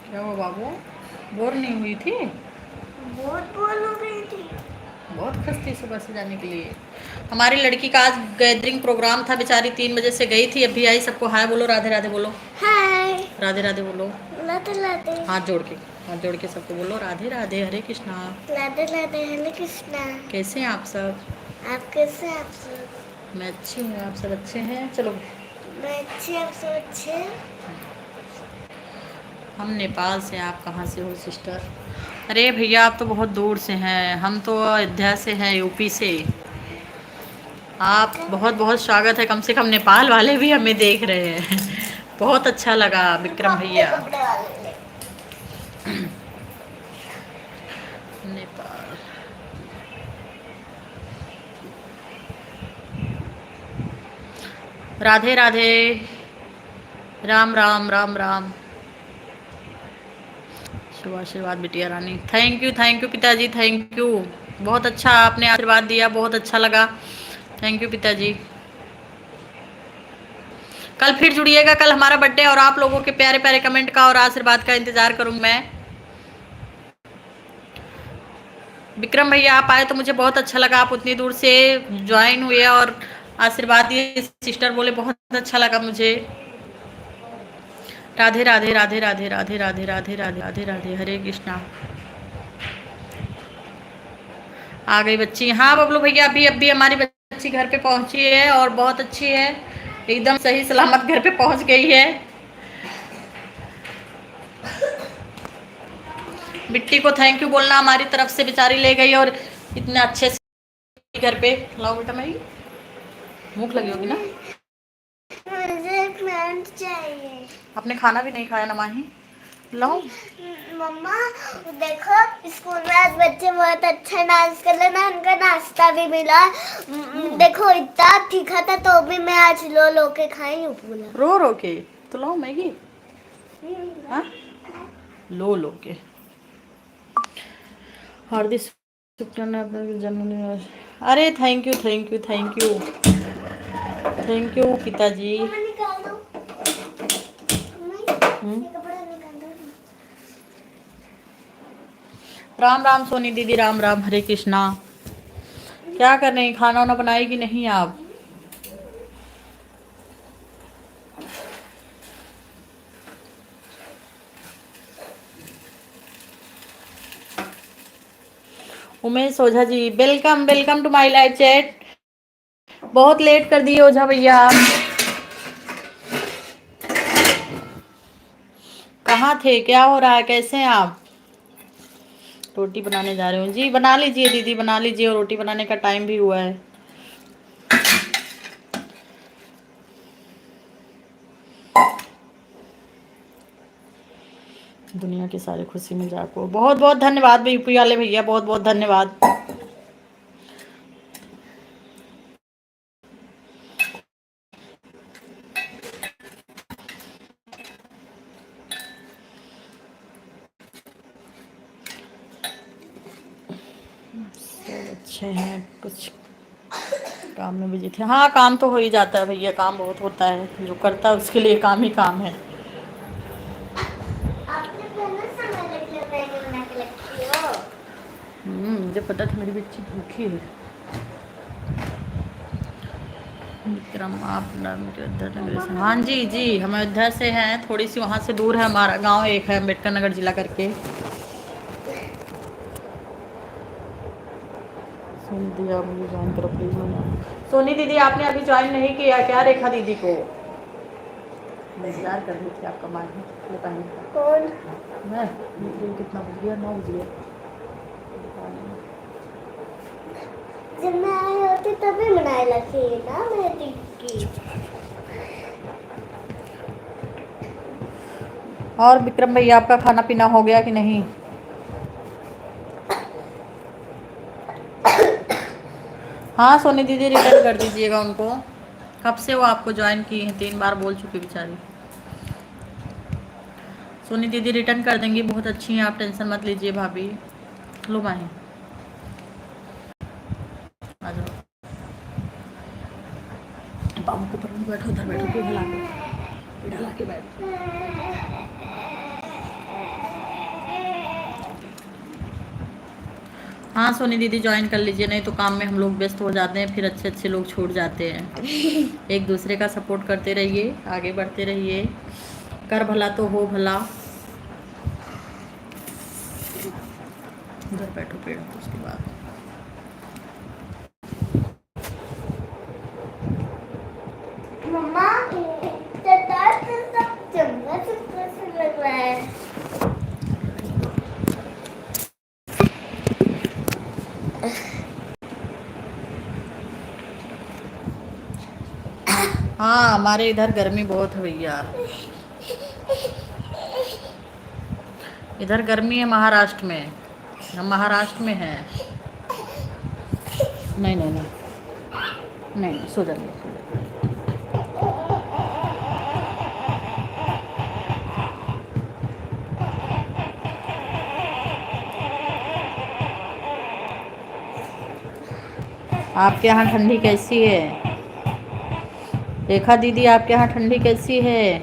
Speaker 1: क्या हुआ बाबू, बोर नहीं हुई थी? बहुत बोर हो गई थी, बहुत खस्ती सुबह से जाने के लिए। हमारी लड़की का आज गैदरिंग प्रोग्राम था, बेचारी 3 बजे से गई थी, अभी आई। सबको हाय बोलो, राधे राधे बोलो। हाय, राधे राधे बोलो। राधे राधे, हाथ जोड़ के, हाथ जोड़ के सबको बोलो राधे राधे, हरे कृष्णा। राधे राधे, हरे कृष्णा। कैसे हैं आप सब? आप कैसे हैं आप सब? मैं अच्छी हूँ, आप सब अच्छे हैं? चलो, मैं अच्छी, आप सब अच्छे हैं? हम नेपाल से, आप कहाँ से हो सिस्टर? अरे भैया, आप तो बहुत दूर से हैं, हम तो अयोध्या से हैं, यूपी से। आप बहुत बहुत स्वागत है, कम से कम नेपाल वाले भी हमें देख रहे हैं। बहुत अच्छा लगा विक्रम भैया। नेपाल, राधे राधे, राम राम, राम राम। शुभ आशीर्वाद बिटिया रानी। थैंक यू पिताजी, थैंक यू। बहुत अच्छा आपने आशीर्वाद दिया, बहुत अच्छा लगा। थैंक यू पिताजी। कल फिर जुड़िएगा, कल हमारा बर्थडे, और आप लोगों के प्यारे प्यारे कमेंट का और आशीर्वाद का इंतजार करूंगी मैं। विक्रम भैया, आप आए तो मुझे बहुत अच्छा लगा, आप उतनी दूर से ज्वाइन हुए और आशीर्वाद दिए, सिस्टर बोले, बहुत अच्छा लगा मुझे। राधे राधे, राधे राधे, राधे राधे, राधे राधे, राधे राधे, हरे कृष्णा। आ गई बच्ची, हाँ बबलू भैया, अभी हमारी बच्ची घर पे पहुंची है और बहुत अच्छी है, एकदम सही सलामत घर पे पहुंच गई है। बिट्टी को थैंक यू बोलना हमारी तरफ से, बेचारी ले गई और इतने अच्छे से घर पे। लाओ बेटा, मेरी भूख लगी होगी ना? मुझे फ्रेंड चाहिए। आपने खाना भी नहीं खाया ना माही? लाओ मम्मा, देखो स्कूल में आज बच्चे बहुत अच्छा डांस कर रहे ना, उनका नाश्ता भी मिला। देखो इतना तीखा था तो भी मैं आज लो लो के खाई हूँ पूरा, रो रो के। तो लाओ मैगी, हाँ लो लो के। हार्दिक शुभकामनाएं जन्मदिन। अरे thank you thank you thank you thank you पिताजी। राम राम सोनी दीदी, राम राम, हरे कृष्णा। क्या कर रहे हैं, खाना वाना बनाएगी नहीं आप? Umesh Ojha ji, welcome welcome to my live chat. बहुत लेट कर दिए ओझा भैया आप, कहाँ थे, क्या हो रहा है, कैसे हैं आप? रोटी बनाने जा रही हूँ जी। बना लीजिए दीदी, बना लीजिए, और रोटी बनाने का टाइम भी हुआ है। दुनिया की सारी खुशी मिल जाए आपको। बहुत बहुत धन्यवाद भाई, यूपी वाले भैया, बहुत बहुत धन्यवाद। सब अच्छे हैं, कुछ काम में बिजी थे। हाँ, काम तो हो ही जाता है भैया, काम बहुत होता है, जो करता है उसके लिए काम ही काम है। मुझे पता था मेरी बच्ची भूखी है। विक्रम, आप उधर? हाँ जी जी, हम अयोध्या से हैं, थोड़ी सी वहाँ से दूर है हमारा गांव, एक है अम्बेडकर नगर जिला करके। सोनी दीदी आप मुझे ज्वाइन करो प्लीज। मैंने सोनी दीदी आपने अभी ज्वाइन नहीं किया क्या रेखा दीदी को? इंतजार कर रही थी आपका मान कौन? मैं कितना बज गया? 9 बज गया।
Speaker 2: जब मैं आई होती तभी बनाए लगी ना मैं टिक्की।
Speaker 1: और विक्रम भैया आपका खाना पीना हो गया कि नहीं? हाँ सोनी दीदी रिटर्न कर दीजिएगा उनको। कब से वो आपको ज्वाइन की हैं, 3 बार बोल चुकी बेचारी। सोनी दीदी रिटर्न कर देंगी, बहुत अच्छी हैं आप, टेंशन मत लीजिए भाभी। लो माही आ जाओ, बाबू को ऊपर बैठो, उधर बैठो, पीढ़ा ला के बैठो। हाँ सोनी दीदी ज्वाइन कर लीजिए, नहीं तो काम में हम लोग व्यस्त हो जाते हैं, फिर अच्छे अच्छे लोग छूट जाते हैं। एक दूसरे का सपोर्ट करते रहिए, आगे बढ़ते रहिए, कर भला तो हो भला। उधर बैठो पेड़, उसके बाद
Speaker 2: मम्मा सब चम्मच कैसे लग रहा है?
Speaker 1: हाँ हमारे इधर गर्मी बहुत है भैया, इधर गर्मी है महाराष्ट्र में, हम महाराष्ट्र में हैं। नहीं नहीं नहीं नहीं, सो जाइए। आपके यहाँ ठंडी कैसी है? रेखा दीदी आपके यहाँ ठंडी कैसी है?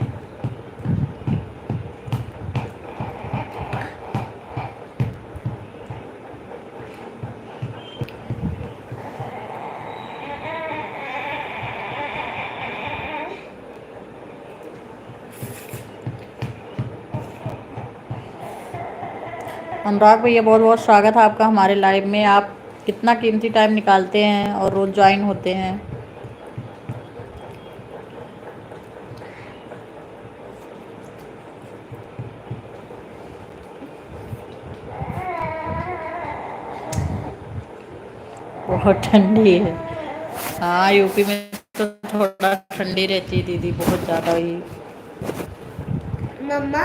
Speaker 1: अनुराग भैया बहुत बहुत स्वागत है आपका हमारे लाइव में। आप कितना कीमती टाइम निकालते हैं और रोज़ ज्वाइन होते हैं। बहुत ठंडी है। हाँ यूपी में तो थोड़ा ठंडी रहती है दीदी, बहुत ज़्यादा ही।
Speaker 2: मम्मा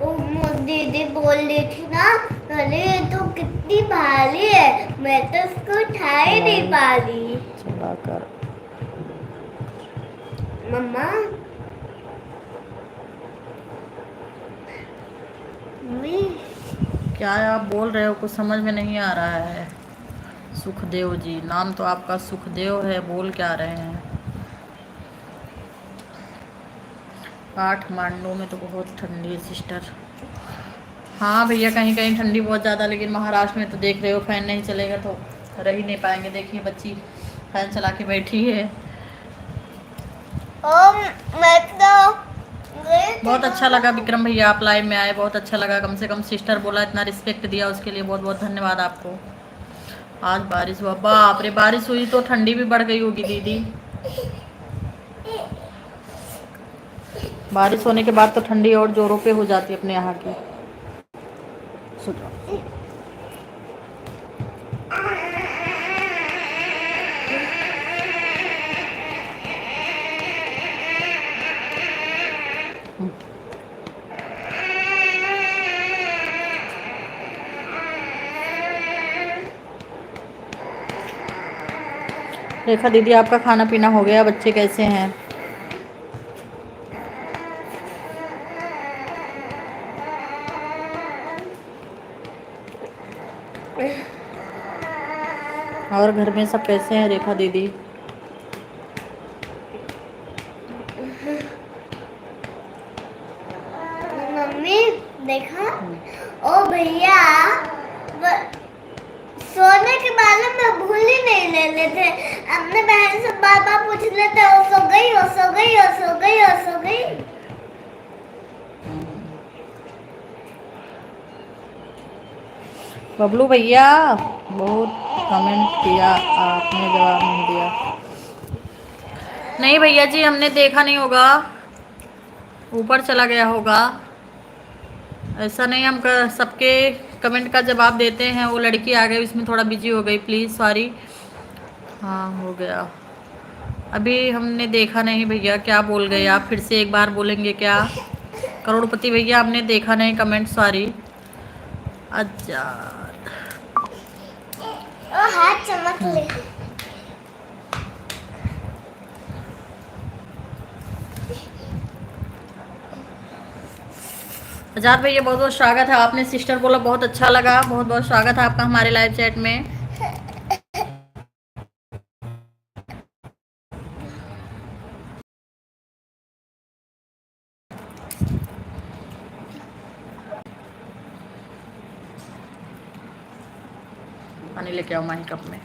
Speaker 2: वो दीदी बोल रही थी ना, अरे तो कितनी भारी है, मैं तो उसको उठा ही नहीं पा रही।
Speaker 1: चला कर
Speaker 2: मम्मा
Speaker 1: क्या आप बोल रहे हो, कुछ समझ में नहीं आ रहा है। सुखदेव जी, नाम तो आपका सुखदेव है, बोल क्या रहे हैं? काठमांडू में तो बहुत ठंडी है सिस्टर। हाँ भैया कहीं कहीं ठंडी बहुत ज़्यादा, लेकिन महाराष्ट्र में तो देख रहे हो फैन नहीं चलेगा तो रह ही नहीं पाएंगे। देखिए बच्ची फैन चला के बैठी है।
Speaker 2: मैं तो
Speaker 1: बहुत अच्छा लगा विक्रम भैया आप लाइव में आए, बहुत अच्छा लगा। कम से कम सिस्टर बोला, इतना रिस्पेक्ट दिया, उसके लिए बहुत बहुत धन्यवाद आपको। आज बारिश हुआ, बाप रे, बारिश हुई तो ठंडी भी बढ़ गई होगी दीदी। बारिश होने के बाद तो ठंडी और जोरों पे हो जाती है अपने यहाँ की। रेखा दीदी आपका खाना पीना हो गया, बच्चे कैसे हैं? और घर में सब कैसे हैं रेखा दीदी?
Speaker 2: मम्मी देखा, ओ भैया सोने के बारे में भूल ही नहीं लेते थे। अपने बहन से बार बार पूछ लेते, वो सो गई, वो सो गई, वो सो गई, वो सो गई।
Speaker 1: बबलू भैया बहुत कमेंट किया, आपने जवाब नहीं दिया। नहीं भैया जी, हमने देखा नहीं होगा, ऊपर चला गया होगा। ऐसा नहीं, हम सबके कमेंट का जवाब देते हैं। वो लड़की आ गई, इसमें थोड़ा बिजी हो गई, प्लीज़ सॉरी। हाँ हो गया, अभी हमने देखा नहीं भैया। क्या बोल गए आप? फिर से एक बार बोलेंगे क्या? करोड़पति भैया हमने देखा नहीं कमेंट, सॉरी। अच्छा
Speaker 2: हाथ चमक ले।
Speaker 1: आजाद भैया बहुत बहुत स्वागत है, आपने सिस्टर बोला बहुत अच्छा लगा, बहुत बहुत स्वागत है आपका हमारे लाइव चैट में। पानी लेके आओ माही कप में।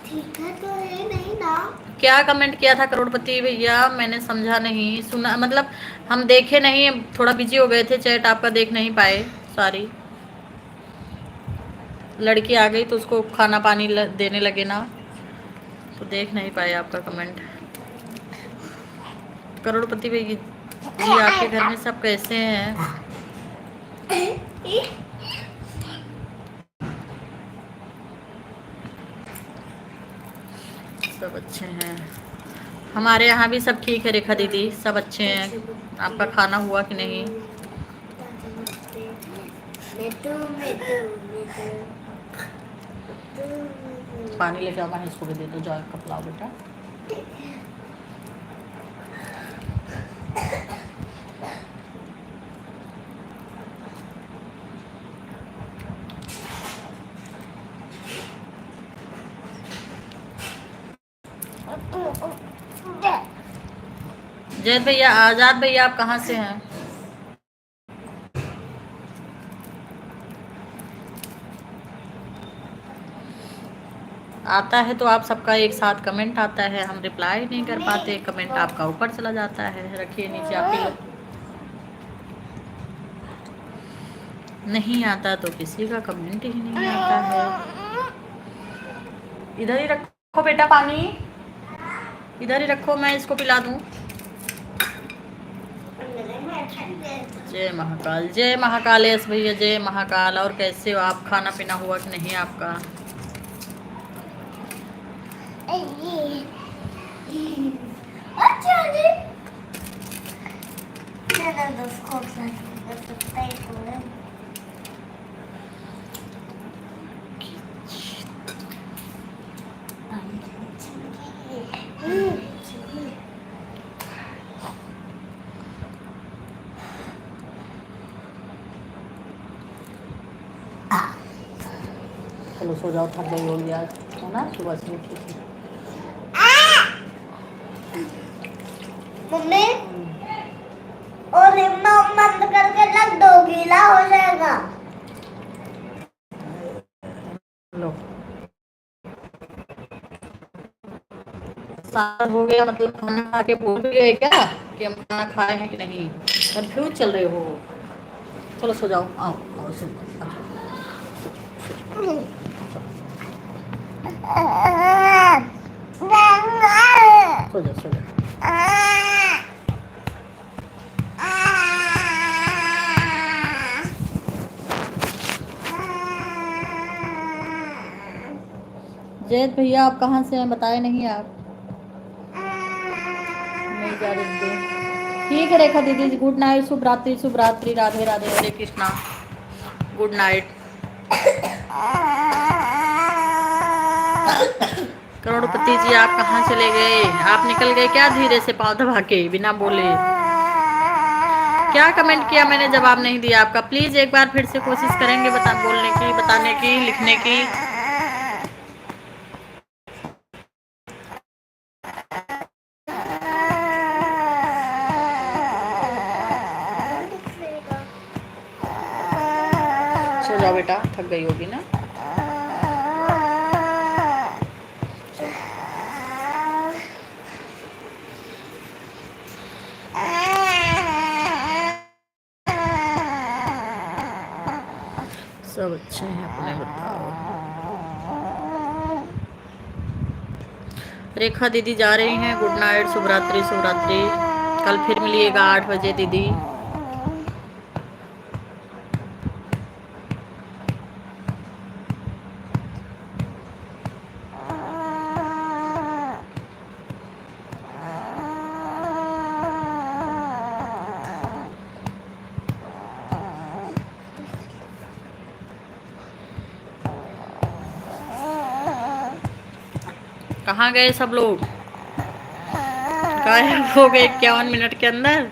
Speaker 2: ठीक है तो है नहीं ना?
Speaker 1: क्या कमेंट किया था करोड़पति भैया? मैंने समझा नहीं, सुना मतलब हम देखे नहीं, थोड़ा बिजी हो गए थे, चैट आपका देख नहीं पाए, सॉरी। लड़की आ गई तो उसको खाना पानी देने लगे ना, तो देख नहीं पाए आपका कमेंट। करोड़पति भैया जी आपके घर में सब कैसे हैं? सब अच्छे हैं, हमारे यहाँ भी सब ठीक है रेखा दीदी, सब अच्छे हैं। आपका खाना हुआ कि नहीं? पानी लेके आओ, मैं इसको भी दे दो, जाओ कप लाओ बेटा। जैद भैया, आजाद भैया आप कहाँ से हैं? आता है तो आप सबका एक साथ कमेंट आता है, हम रिप्लाई नहीं कर पाते, कमेंट आपका ऊपर चला जाता है। रखिए नीचे, आप ही लोग नहीं आता तो किसी का कमेंट ही नहीं आता है। इधर ही रखो बेटा पानी, इधर ही रखो, मैं इसको पिला दूं। जय महाकाल, जय महाकालेश भैया, जय महाकाल। और कैसे हो आप? खाना पीना हुआ कि नहीं आपका? चलो सो जाओ, थक गई होगी आज, है ना, सुबह से उठी थी।
Speaker 2: मम्मी और रिमोट बंद करके रख दो, गीला हो जाएगा।
Speaker 1: लो सारा हो गया, मतलब खाना खा के भूल भी गए क्या कि हम खाना खाए हैं कि नहीं? कंफ्यूज चल रहे हो? चलो सो जाओ, आओ आओ सो जाओ। सो जाओ सो जाओ। जैद भैया आप कहाँ से हैं, बताए नहीं आप? नहीं जा रही। ठीक है रेखा दीदी, गुड नाइट, शुभ रात्रि, शुभ रात्रि, राधे राधे, हरे कृष्णा, गुड नाइट। करोड़पति जी आप कहाँ चले गए? आप निकल गए क्या धीरे से पाँव दबा के बिना बोले? क्या कमेंट किया मैंने जवाब नहीं दिया आपका? प्लीज एक बार फिर से कोशिश करेंगे बोलने की, बताने की, लिखने की। सो जाओ बेटा, थक गई होगी ना। सब अच्छे हैं, अपने बताओ। रेखा दीदी जा रही हैं, गुड नाइट, शुभ रात्रि शुभ रात्रि। कल फिर मिलिएगा 8 बजे दीदी। कहाँ गए सब लोग? गायब हो गए 51 मिनट के अंदर।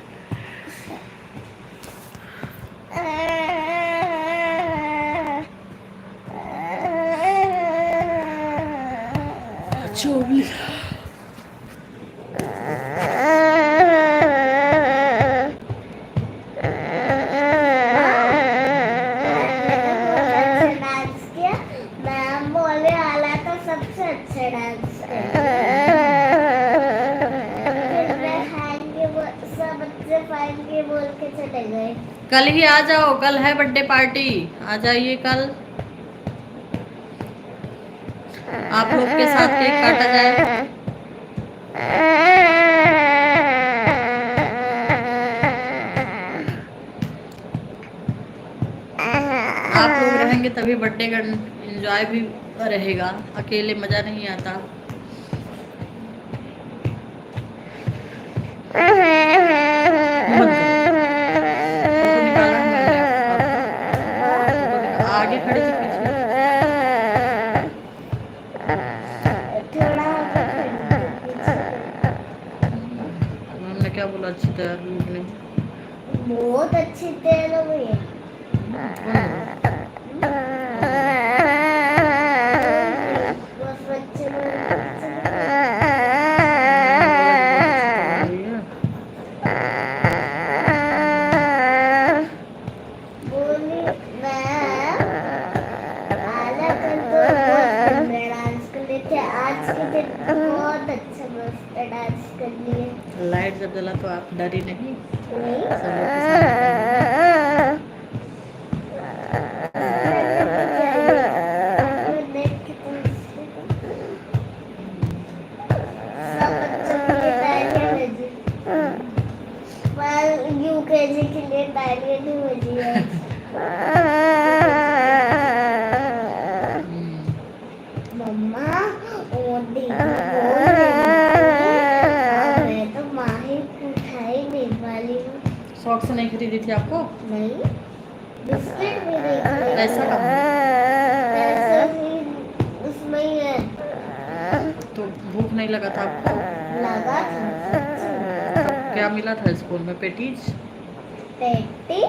Speaker 1: चोबली
Speaker 2: मैम बोले आला तो सबसे अच्छा डांस सब बच्चे फाइन के बोल के चले गए।
Speaker 1: कल ही आ जाओ, कल है बर्थडे पार्टी, आ जाइए कल। आप लोग के साथ केक काटा जाए। आप लोग रहेंगे तभी बर्थडे का एंजॉय भी रहेगा, अकेले मजा नहीं आता। फोटो निकाला है मैंने आपका। आगे खड़े थे पीछे। हमने क्या बोला? अच्छी तरह ने
Speaker 2: बहुत अच्छी तेल हो गई है। बस बच्चे बोली मैं आला कल तो बहुत सुंदर डांस कर रहे थे, आज के दिन बहुत अच्छा मस्त डांस कर लिए।
Speaker 1: लाइट जब जला तो आप डरी नहीं?
Speaker 2: नहीं
Speaker 1: सब लोग के साथ
Speaker 2: यूकेजी के लिए तालियां नहीं बजी है। मम्मा और दीदी बोल रही थी, मैं तो माही उठा ही नहीं वाली हूँ।
Speaker 1: सॉक्स नहीं खरीदी थी आपको?
Speaker 2: नहीं, बिस्किट भी नहीं खरीदी।
Speaker 1: पैसा कहाँ?
Speaker 2: पैसे ही उसमें ही है।
Speaker 1: तो भूख नहीं लगा था आपको?
Speaker 2: लगा था।
Speaker 1: तो क्या मिला था स्कूल में? पेटीज?
Speaker 2: पेटी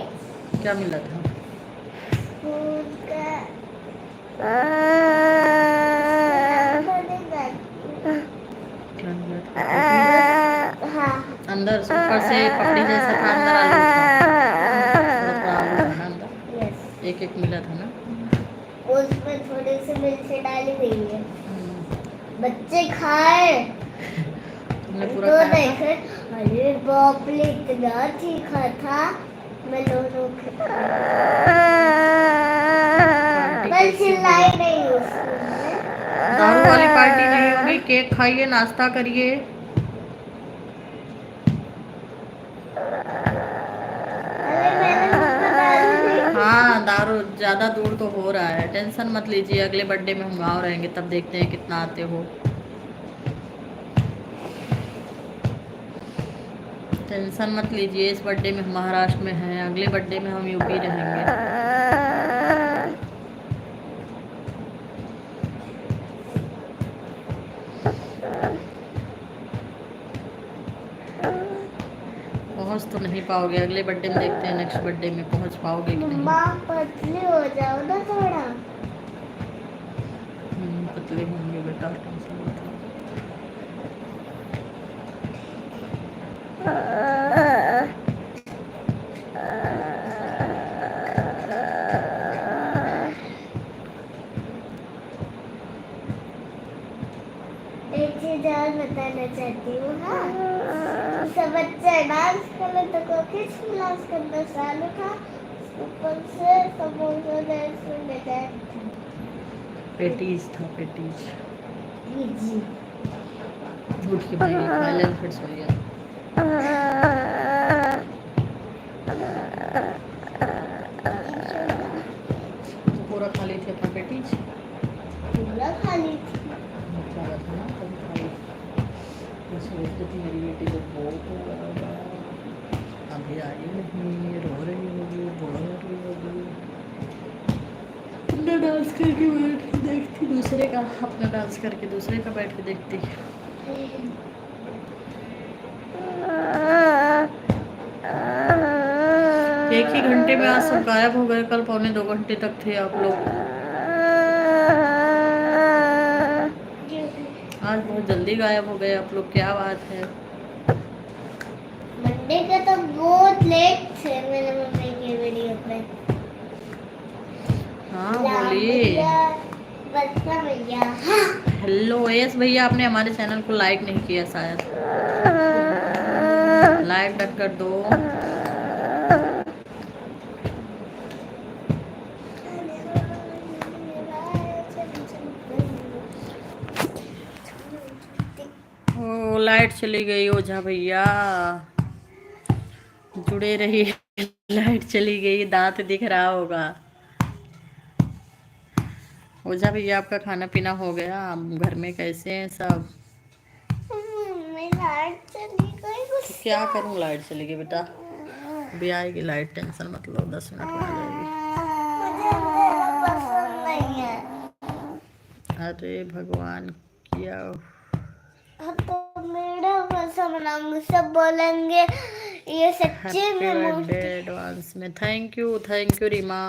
Speaker 1: क्या मिला था?
Speaker 2: स्कूल का
Speaker 1: क्या मिला था? पेटीज?
Speaker 2: हाँ
Speaker 1: अंदर ऊपर से पपड़ी जैसा था, अंदर आलू था, थोड़ा आलू था ना अंदर।
Speaker 2: यस,
Speaker 1: एक एक मिला था ना।
Speaker 2: उसमें थोड़ी सी मिर्ची डाली गई है। बच्चे खाए
Speaker 1: तुमने
Speaker 2: तो
Speaker 1: पूरा खाया था?
Speaker 2: देखे, अरे बाप रे इतना तीखा था। मैं दोनों मैं चिल्लाई नहीं उसमें।
Speaker 1: दारू वाली पार्टी नहीं होगी, केक खाइए, नाश्ता करिए।
Speaker 2: अरे मैंने उसमें दारू नहीं।
Speaker 1: हाँ, दारू ज्यादा दूर तो हो रहा है, टेंशन मत लीजिए, अगले बर्थडे में हम गाँव रहेंगे तब देखते हैं कितना आते हो। टेंशन मत लीजिए, इस बर्थडे में हम महाराष्ट्र में हैं, अगले बर्थडे में हम यूपी रहेंगे। पहुंच तो नहीं पाओगे, अगले बर्थडे में देखते हैं, नेक्स्ट बर्थडे में पहुंच पाओगे कि नहीं।
Speaker 2: माँ पतली हो जाओ ना थोड़ा।
Speaker 1: पतले होंगे बेटा, टेंशन मत लो।
Speaker 2: एक चीज और बताना चाहती हूँ। हाँ, सब बच्चे डांस कर रहे तो को किस क्लास करना चालू था, ऊपर से समोसा जैसे ले गए।
Speaker 1: पेटीज था, पेटीज।
Speaker 2: जी
Speaker 1: झूठ की भाई, वायलेंस फिर सो गया। पूरा खा ली थी अपना पेटीज,
Speaker 2: पूरा खाली थी।
Speaker 1: ज़्यादा था ना, कभी खा ली। मैं सोच रही थी मेरी बेटी को बहुत हो रहा होगा, अभी आई नहीं, रो रही होगी, बोल रही होगी। अपना डांस करके बैठ के देखती, दूसरे का अपना डांस करके दूसरे का बैठ के देखती। एक ही घंटे में आज सब गायब हो गए, कल 1.25 घंटे तक थे आप लोग। आज बहुत जल्दी गायब हो गए आप लोग, क्या बात है।
Speaker 2: मंडे का तो बहुत लेट थे मेरे मम्मी की वीडियो पे।
Speaker 1: हाँ बोलिए।
Speaker 2: बच्चा भैया।
Speaker 1: हेलो यस भैया, आपने हमारे चैनल को लाइक नहीं किया शायद, लाइक कर दो। ओ लाइट चली गई ओझा भैया, जुड़े रहिए। लाइट चली गई, दांत दिख रहा होगा। ओझा भैया आपका खाना पीना हो गया, घर में कैसे हैं सब।
Speaker 2: लाइट चली गई,
Speaker 1: तो क्या करूं, लाइट चली गई बेटा, अभी आएगी लाइट, टेंशन मत लो, 10 मिनट में आ जाएगी।
Speaker 2: मुझे अंधेरा पसंद नहीं है।
Speaker 1: अरे भगवान क्या,
Speaker 2: तो मेरा कैसा मनाऊंगी, सब बोलेंगे ये सच्चे
Speaker 1: हैप्पी
Speaker 2: में
Speaker 1: बर्थडे एडवांस में। Thank you Reema.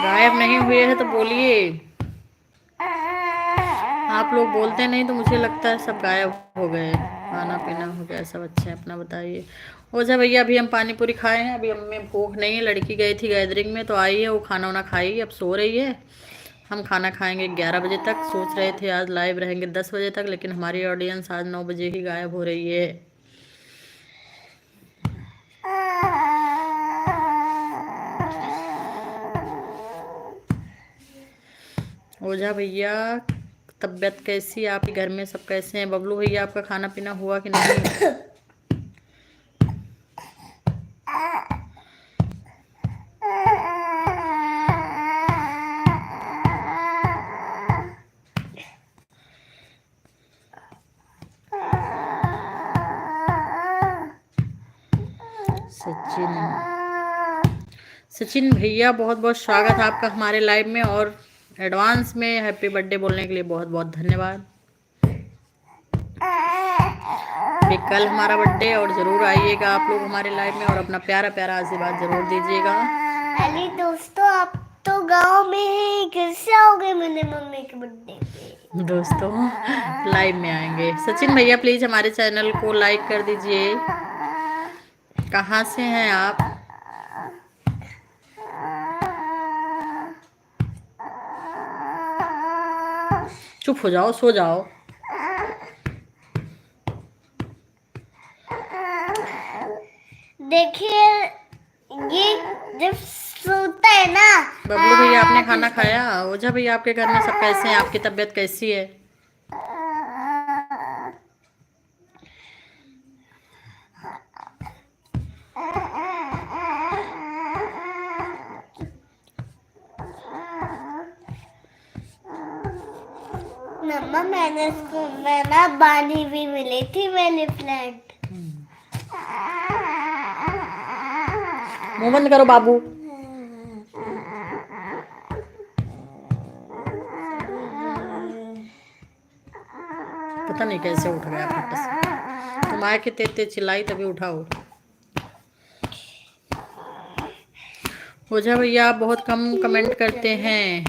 Speaker 1: गायब नहीं हुए हैं तो बोलिए, आप लोग बोलते नहीं तो मुझे लगता है सब गायब हो गए। खाना पीना हो गया सब, अच्छे अपना बताइए। ओझा भैया अभी हम पानी पूरी खाए हैं, अभी हमें भूख नहीं है, लड़की गई थी गैदरिंग में तो आई है, वो खाना वाना खाई, अब सो रही है। हम खाना खाएंगे 11 बजे तक, सोच रहे थे आज लाइव रहेंगे 10 बजे तक, लेकिन हमारी ऑडियंस आज 9 बजे ही गायब हो रही है। ओझा भैया तबीयत कैसी है आपके, घर में सब कैसे हैं। बबलू भैया आपका खाना पीना हुआ कि नहीं। सचिन भैया बहुत बहुत स्वागत है आपका हमारे लाइव में, और एडवांस में हैप्पी बर्थडे बोलने के लिए बहुत बहुत धन्यवाद। भी कल हमारा बर्थडे, और ज़रूर आइएगा आप लोग हमारे लाइव में, और अपना प्यारा प्यारा आशीर्वाद ज़रूर दीजिएगा।
Speaker 2: अरे दोस्तों, आप तो गांव में ही, कैसे आओगे मेरे मम्मी के बर्थडे पे।
Speaker 1: दोस्तों लाइव में आएंगे। सचिन भैया प्लीज़ हमारे चैनल को लाइक कर दीजिए। कहाँ से हैं आप। चुप हो जाओ, सो जाओ।
Speaker 2: देखिए ये जब सोता है ना।
Speaker 1: बबलू भैया आपने खाना खाया। ओझा भैया आपके घर में सब कैसे हैं, आपकी तबीयत कैसी है।
Speaker 2: मम्मा मैंने स्कूल में ना बानी भी मिली थी, मैंने फ्लैट।
Speaker 1: मुंह बंद करो बाबू। पता नहीं कैसे उठ गया फट से। तुम आए के तेज तेज चिल्लाई तभी उठा हो। ओझा भैया आप बहुत कम कमेंट करते हैं।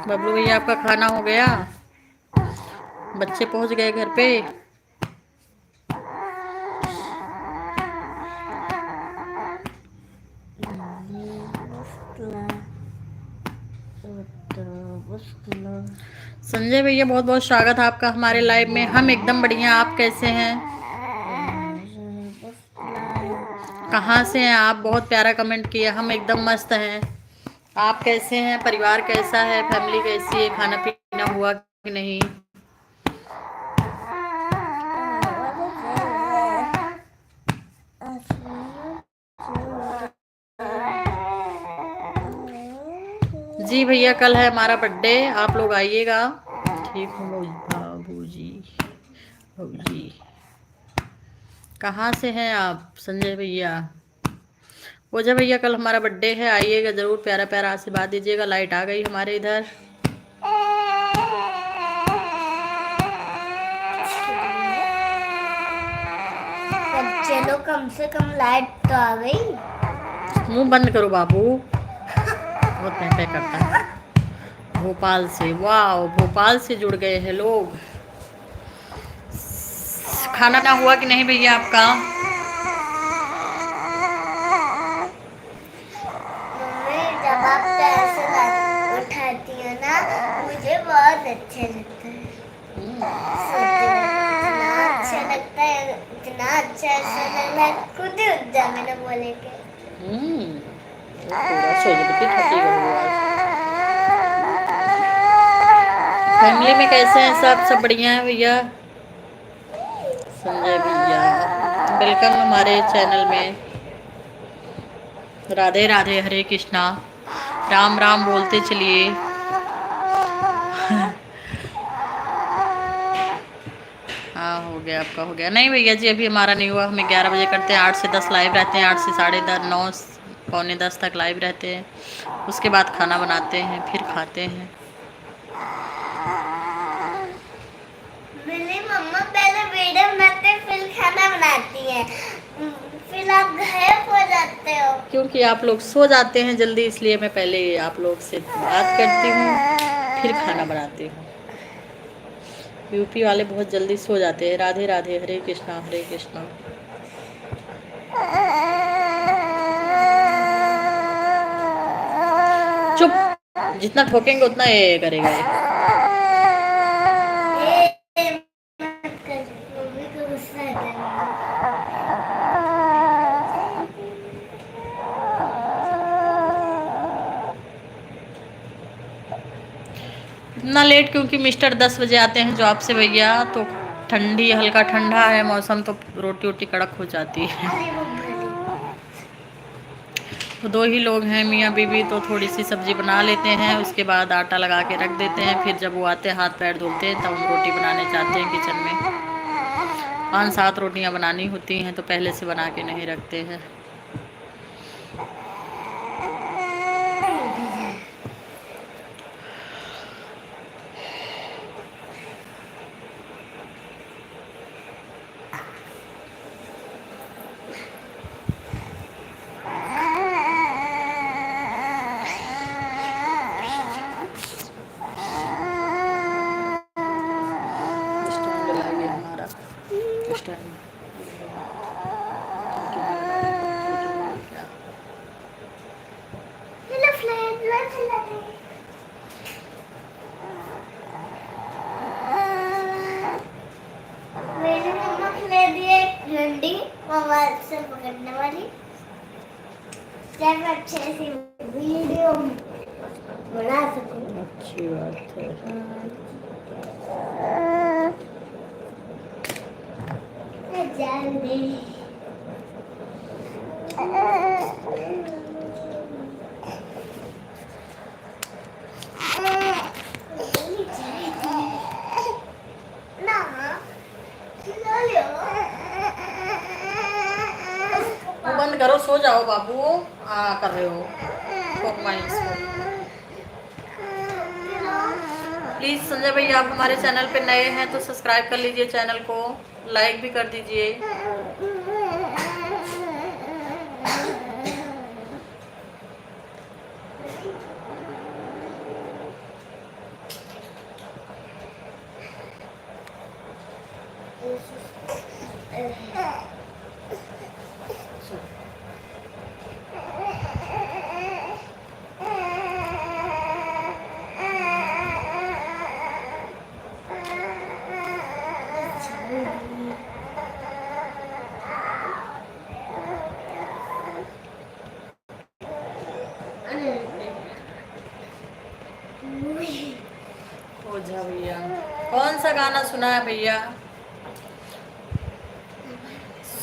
Speaker 1: बबलू भैया आपका खाना हो गया? बच्चे पहुंच गए घर पे? संजय भैया बहुत बहुत स्वागत है आपका हमारे लाइव में। हम एकदम बढ़िया, आप कैसे हैं? कहाँ से हैं आप? बहुत प्यारा कमेंट किया। हम एकदम मस्त हैं। आप कैसे हैं? परिवार कैसा है? फैमिली कैसी है? खाना पीना हुआ कि नहीं? जी भैया कल है हमारा बर्थडे, आप लोग आइएगा। ठीक हूँ बाबूजी। बाबूजी कहाँ से हैं आप संजय भैया? ओझा भैया कल हमारा बर्थडे है, आइएगा जरूर, प्यारा प्यारा आशीर्वाद दीजिएगा। लाइट आ गई हमारे इधर।
Speaker 2: चलो कम से कम लाइट तो आ गई।
Speaker 1: मुंह बंद करो बाबू, बहुत पह करता है। भोपाल से, वाह भोपाल से जुड़ गए हैं लोग। खाना ना हुआ कि नहीं भैया आपका?
Speaker 2: मम्मी जब आप पैसे उठाती हो ना मुझे बहुत अच्छा लगता है। इतना अच्छा लगता है, इतना अच्छा ऐसा लग रहा है खुद ही उठ जा मैंने बोले के।
Speaker 1: फैमिली में कैसे हैं सब बढ़िया है भैया? संजय भैया वेलकम हमारे चैनल में। राधे राधे, हरे कृष्णा, राम राम बोलते चलिए। हाँ हो गया, आपका हो गया? नहीं भैया जी अभी हमारा नहीं हुआ, हमें 11 बजे करते हैं। 8 से 10 लाइव रहते हैं, 8 से 10:30, 9 पौने 10 तक लाइव रहते हैं। उसके बाद खाना बनाते हैं, फिर खाते हैं।
Speaker 2: मेरी मम्मा पहले वीडियो बनाते फिर खाना बनाती है, फिर आप गायब हो जाते हो।
Speaker 1: क्योंकि आप लोग सो जाते हैं जल्दी, इसलिए मैं पहले आप लोग से बात करती हूँ फिर खाना बनाती हूँ। यूपी वाले बहुत जल्दी सो जाते हैं। राधे राधे, हरे कृष्णा हरे कृष्णा। चुप, जितना ठोकेंगे उतना ये करेगा ये।
Speaker 2: मम्मी को गुस्सा आता है।
Speaker 1: इतना लेट क्योंकि मिस्टर 10 बजे आते हैं जॉब से भैया, तो ठंडी हल्का ठंडा है मौसम, तो रोटी वोटी कड़क हो जाती है। तो 2 ही लोग हैं मियाँ बीवी, तो थोड़ी सी सब्जी बना लेते हैं, उसके बाद आटा लगा के रख देते हैं। फिर जब वो आते हैं हाथ पैर धुलते हैं तब हम रोटी बनाने जाते हैं किचन में। 5-7 रोटियां बनानी होती हैं, तो पहले से बना के नहीं रखते हैं।
Speaker 2: मेरी मम्मा खिला दिए डंडी मोबाइल से पकड़ने वाली, जब अच्छे से वीडियो बना सकूं।
Speaker 1: अच्छी बात है।
Speaker 2: जल्दी ना खिला लो।
Speaker 1: बंद करो, सो जाओ बाबू। कर रहे हो प्लीज संजय भैया, आप हमारे चैनल पे नए हैं तो सब्सक्राइब कर लीजिए चैनल को, लाइक भी कर दीजिए। ओझा भैया, कौन सा गाना सुना है भैया?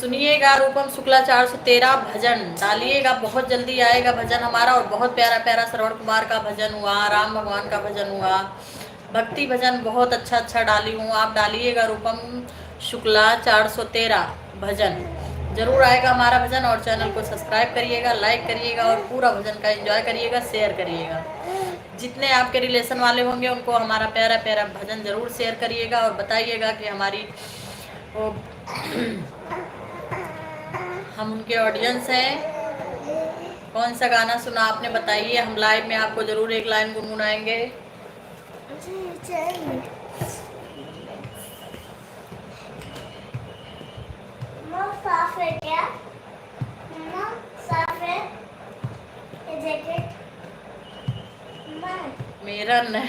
Speaker 1: सुनिएगा रूपम शुक्ला 413 भजन डालिएगा, बहुत जल्दी आएगा भजन हमारा। और बहुत प्यारा प्यारा श्रवण कुमार का भजन हुआ, राम भगवान का भजन हुआ, भक्ति भजन बहुत अच्छा अच्छा डाली हूँ। आप डालिएगा रूपम शुक्ला 413 भजन, जरूर आएगा हमारा भजन। और चैनल को सब्सक्राइब करिएगा, लाइक करिएगा और पूरा भजन का एंजॉय करिएगा, शेयर करिएगा। जितने आपके रिलेशन वाले होंगे उनको हमारा प्यारा प्यारा भजन जरूर शेयर करिएगा और बताइएगा कि हमारी वो हम उनके ऑडियंस हैं। कौन सा गाना सुना आपने बताइए, हम लाइव में आपको जरूर एक लाइन गुनगुनाएंगे।
Speaker 2: साफ है क्या? साफ है ये जैकेट?
Speaker 1: मेरा न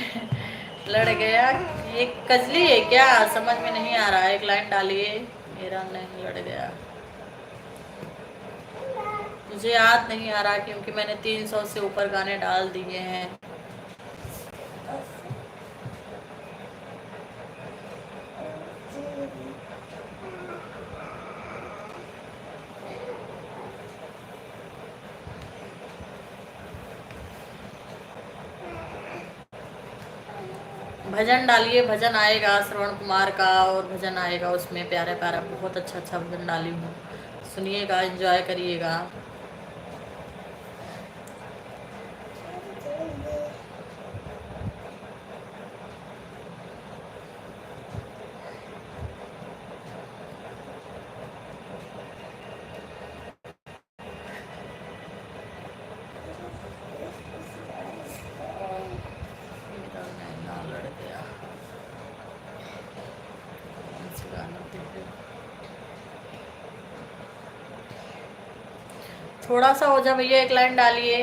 Speaker 1: लड़ गया, ये कजली है क्या? समझ में नहीं आ रहा है, एक लाइन डालिए। मेरा नहीं लड़ गया, मुझे याद नहीं आ रहा क्योंकि मैंने 300 से ऊपर गाने डाल दिए हैं। भजन डालिए, भजन आएगा श्रवण कुमार का और भजन आएगा उसमें प्यारा प्यारा, बहुत अच्छा अच्छा भजन डाली हूँ, सुनिएगा, एंजॉय करिएगा। थोड़ा सा हो जा भैया, एक लाइन डालिए।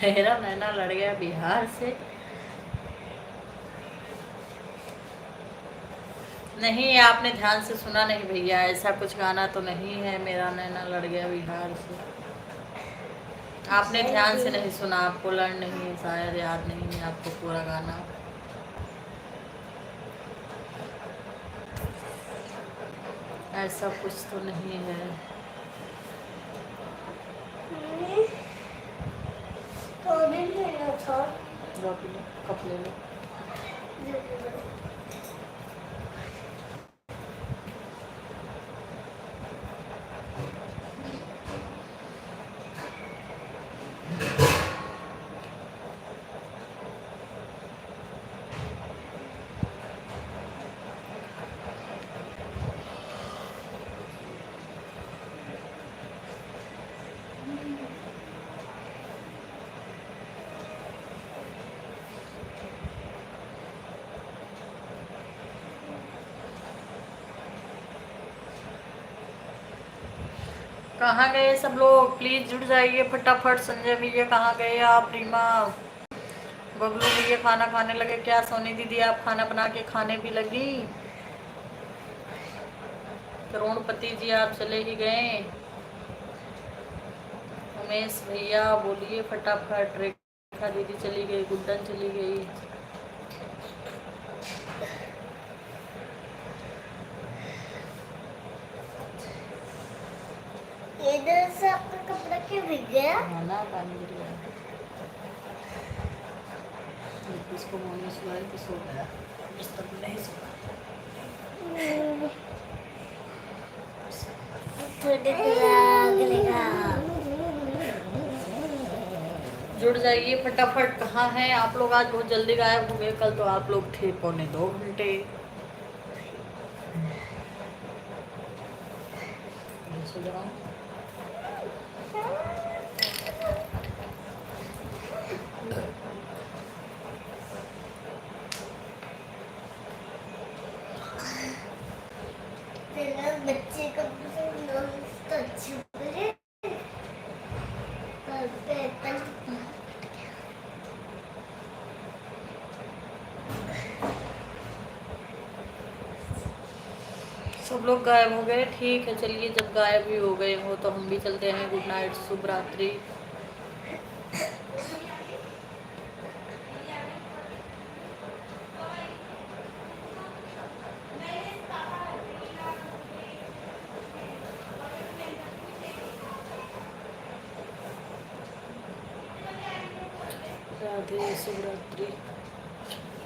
Speaker 1: मेरा नैना लड़ गया बिहार से। नहीं, आपने ध्यान से सुना नहीं भैया, ऐसा कुछ गाना तो नहीं है मेरा नैना लड़ गया बिहार से। आपने ध्यान से नहीं सुना, आपको लड़ नहीं है, शायद याद नहीं है आपको पूरा गाना। ऐसा कुछ तो नहीं है। कप ले लो। कहाँ गए सब लोग? प्लीज जुड़ जाइए फटाफट। संजय भैया कहाँ गए आप? रीमा, बबलू भैया खाना खाने लगे क्या? सोनी दीदी आप खाना बना के खाने भी लगी? करोड़पति जी आप चले ही गए? उमेश भैया बोलिए फटाफट। रेखा दीदी चली गई, गुड्डन चली गई।
Speaker 2: इधर से आपका कपड़ा क्यों भीग गया?
Speaker 1: हाँ ना, पानी गिर गया। इसको मोने सुलाए तो सो गया, बिस्तर में नहीं सोया।
Speaker 2: थोड़ी लाग लेगा।
Speaker 1: जुड़ जाइए फटाफट। कहाँ हैं आप लोग? आज बहुत जल्दी गायब हो गए। कल तो आप लोग थे 2.25 घंटे। सो जाओ।
Speaker 2: तेरा बच्चे का तो अच्छे बोले पर पेपर
Speaker 1: सब लोग गायब हो गए। ठीक है चलिए, जब गायब ही हो गए हो तो हम भी चलते हैं। गुड नाइट, शुभ रात्रि। राधे, शुभ रात्रि।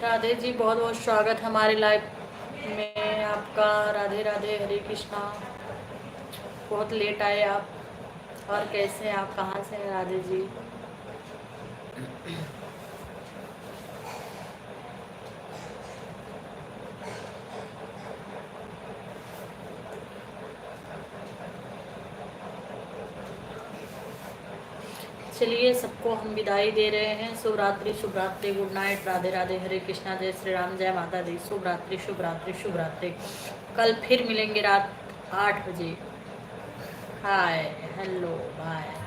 Speaker 1: राधे जी, बहुत बहुत स्वागत है हमारे लाइव में आपका। राधे राधे, हरे कृष्णा। बहुत लेट आए आप। और कैसे हैं आप? कहाँ से हैं राधे जी? चलिए सबको हम विदाई दे रहे हैं। शुभ रात्रि, शुभ रात्रि, गुड नाइट, राधे राधे, हरे कृष्णा, जय श्री राम, जय माता दी। शुभ रात्रि, शुभ रात्रि, शुभ रात्रि। कल फिर मिलेंगे रात 8 बजे। हाय, हेलो, बाय।